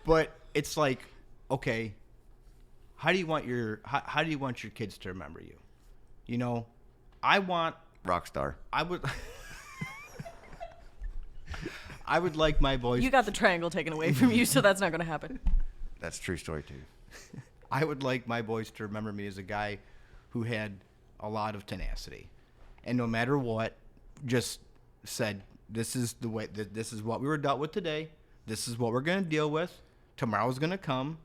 But it's like, okay, how do you want your kids to remember you? You know, Rockstar. I would like my boys. you got the triangle taken away from you, so that's not going to happen. That's a true story, too. I would like my boys to remember me as a guy who had a lot of tenacity, and no matter what, just said, "This is the way. This is what we were dealt with today. This is what we're going to deal with. Tomorrow's going to come,"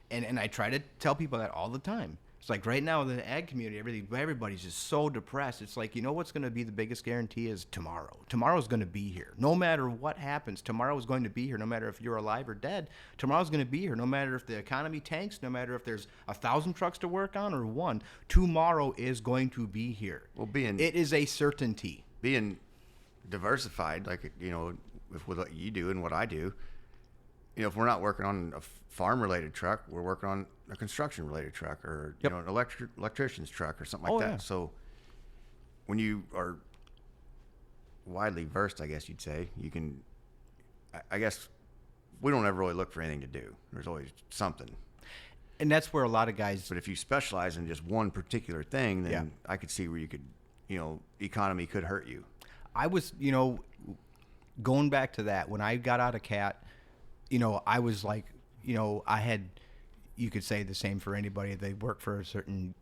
and I try to tell people that all the time. It's like right now in the ag community, everybody's just so depressed. It's like, you know what's going to be the biggest guarantee is tomorrow. Tomorrow's going to be here. No matter what happens, tomorrow is going to be here. No matter if you're alive or dead, tomorrow's going to be here. No matter if the economy tanks, no matter if there's 1,000 trucks to work on or one, tomorrow is going to be here. Well, it is a certainty. Being diversified, like, you know, with what you do and what I do, you know, if we're not working on a farm-related truck, we're working on a construction-related truck or, Yep. you know, an electrician's truck or something like Oh, that. yeah. So when you are widely versed, I guess you'd say. You can, I guess, we don't ever really look for anything to do. There's always something. And that's where a lot of guys. But if you specialize in just one particular thing, then Yeah. I could see where you could, economy could hurt you. I was, going back to that, when I got out of CAT, I was like, I had, you could say the same for anybody. They work for a certain,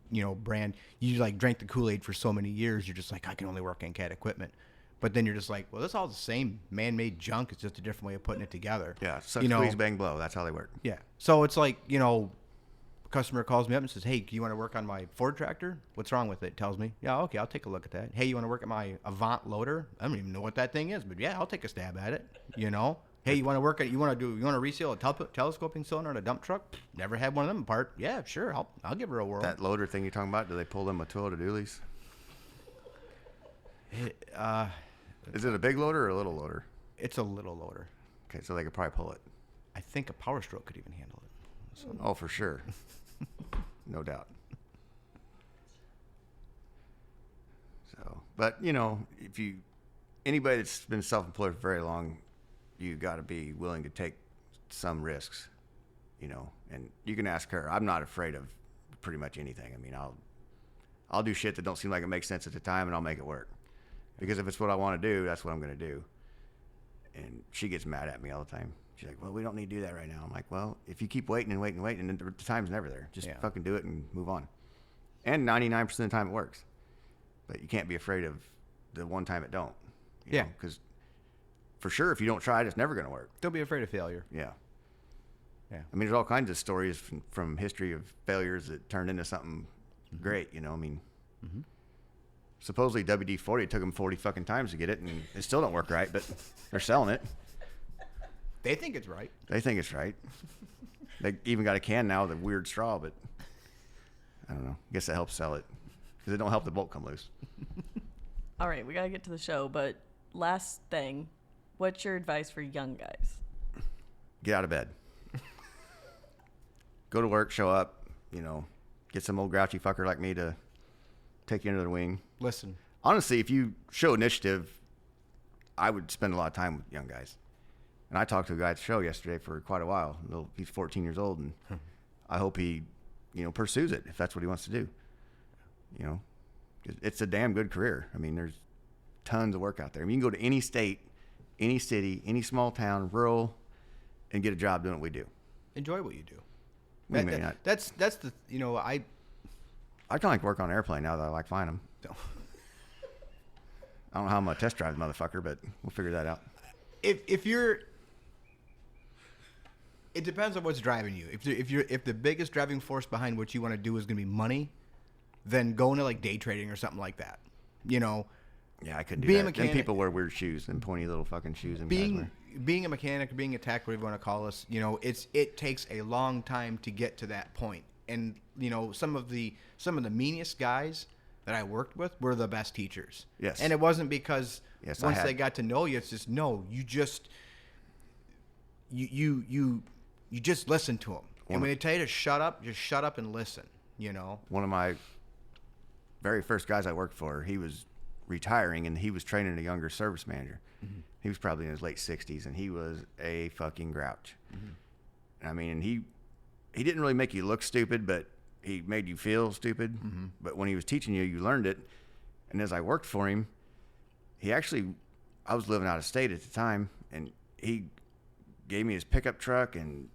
brand. You like drank the Kool-Aid for so many years. You're just like, I can only work on CAT equipment. But then you're just like, well, that's all the same man-made junk. It's just a different way of putting it together. Yeah, suck, squeeze, bang, blow. That's how they work. Yeah. So it's like, a customer calls me up and says, hey, do you want to work on my Ford tractor? What's wrong with it? Tells me, yeah, okay, I'll take a look at that. Hey, you want to work at my Avant loader? I don't even know what that thing is, but yeah, I'll take a stab at it. Hey, you want to work at, you want to reseal a telescoping cylinder on a dump truck? Never had one of them apart. Yeah, sure, I'll give her a whirl. That loader thing you're talking about, do they pull them with Toyota dualies? Is it a big loader or a little loader? It's a little loader. Okay, so they could probably pull it. I think a Power Stroke could even handle it. So. Oh, for sure. No doubt. So, but if anybody that's been self-employed for very long, you got to be willing to take some risks, and you can ask her. I'm not afraid of pretty much anything. I mean, I'll do shit that don't seem like it makes sense at the time, and I'll make it work. Because if it's what I want to do, that's what I'm going to do. And she gets mad at me all the time. She's like, well, we don't need to do that right now. I'm like, well, if you keep waiting and waiting and waiting, and the time's never there. Just fucking do it and move on. And 99% of the time it works. But you can't be afraid of the one time it don't. You know? Because for sure, if you don't try it, it's never going to work. Don't be afraid of failure. Yeah. Yeah. I mean, there's all kinds of stories from history of failures that turned into something great, I mean, supposedly WD-40, it took them 40 fucking times to get it, and it still don't work right, but they're selling it. They think it's right. They think it's right. They even got a can now with a weird straw, but I don't know. I guess that helps sell it because it don't help the bolt come loose. All right, we got to get to the show, but last thing, what's your advice for young guys? Get out of bed. Go to work, show up, get some old grouchy fucker like me to take you under the wing. Listen. Honestly, if you show initiative, I would spend a lot of time with young guys. And I talked to a guy at the show yesterday for quite a while. He's 14 years old, and I hope he, pursues it if that's what he wants to do. It's a damn good career. I mean, there's tons of work out there. I mean, you can go to any state, any city, any small town, rural, and get a job doing what we do. Enjoy what you do. That's the I kind of like work on an airplane now that I like flying them. I don't know how I'm gonna test drive the motherfucker, but we'll figure that out. If you're, it depends on what's driving you. If the biggest driving force behind what you want to do is gonna be money, then go into like day trading or something like that. Yeah, I couldn't do Being a that. mechanic- And people wear weird shoes and pointy little fucking shoes. And Being a mechanic, being a tech, whatever you want to call us, it takes a long time to get to that point. And some of the meanest guys that I worked with were the best teachers. Yes. And it wasn't because Yes, once they got to know you, it's just you just listen to them. And when they tell you to shut up, just shut up and listen. One of my very first guys I worked for, he was retiring and he was training a younger service manager. Mm-hmm. He was probably in his late 60s, and he was a fucking grouch. Mm-hmm. I mean, and he didn't really make you look stupid, but he made you feel stupid. Mm-hmm. But when he was teaching you, you learned it. And as I worked for him, I was living out of state at the time, and he gave me his pickup truck and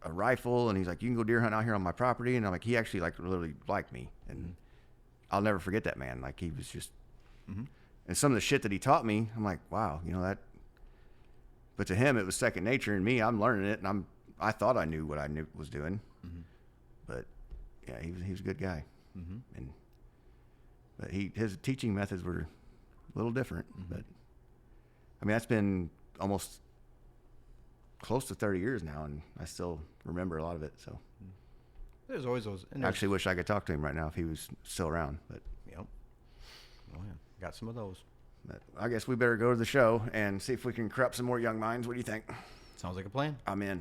a rifle, and he's like, you can go deer hunt out here on my property. And I'm like, he actually literally liked me. And I'll never forget that man. Like, he was just, and some of the shit that he taught me, I'm like, wow, that, but to him, it was second nature, and me, I'm learning it, and I thought I knew what I was doing, but yeah, he was a good guy. But his teaching methods were a little different, but I mean, that's been almost close to 30 years now, and I still remember a lot of it. So there's always those. I actually wish I could talk to him right now if he was still around. But oh yeah, got some of those. But I guess we better go to the show and see if we can corrupt some more young minds. What do you think? Sounds like a plan. I'm in.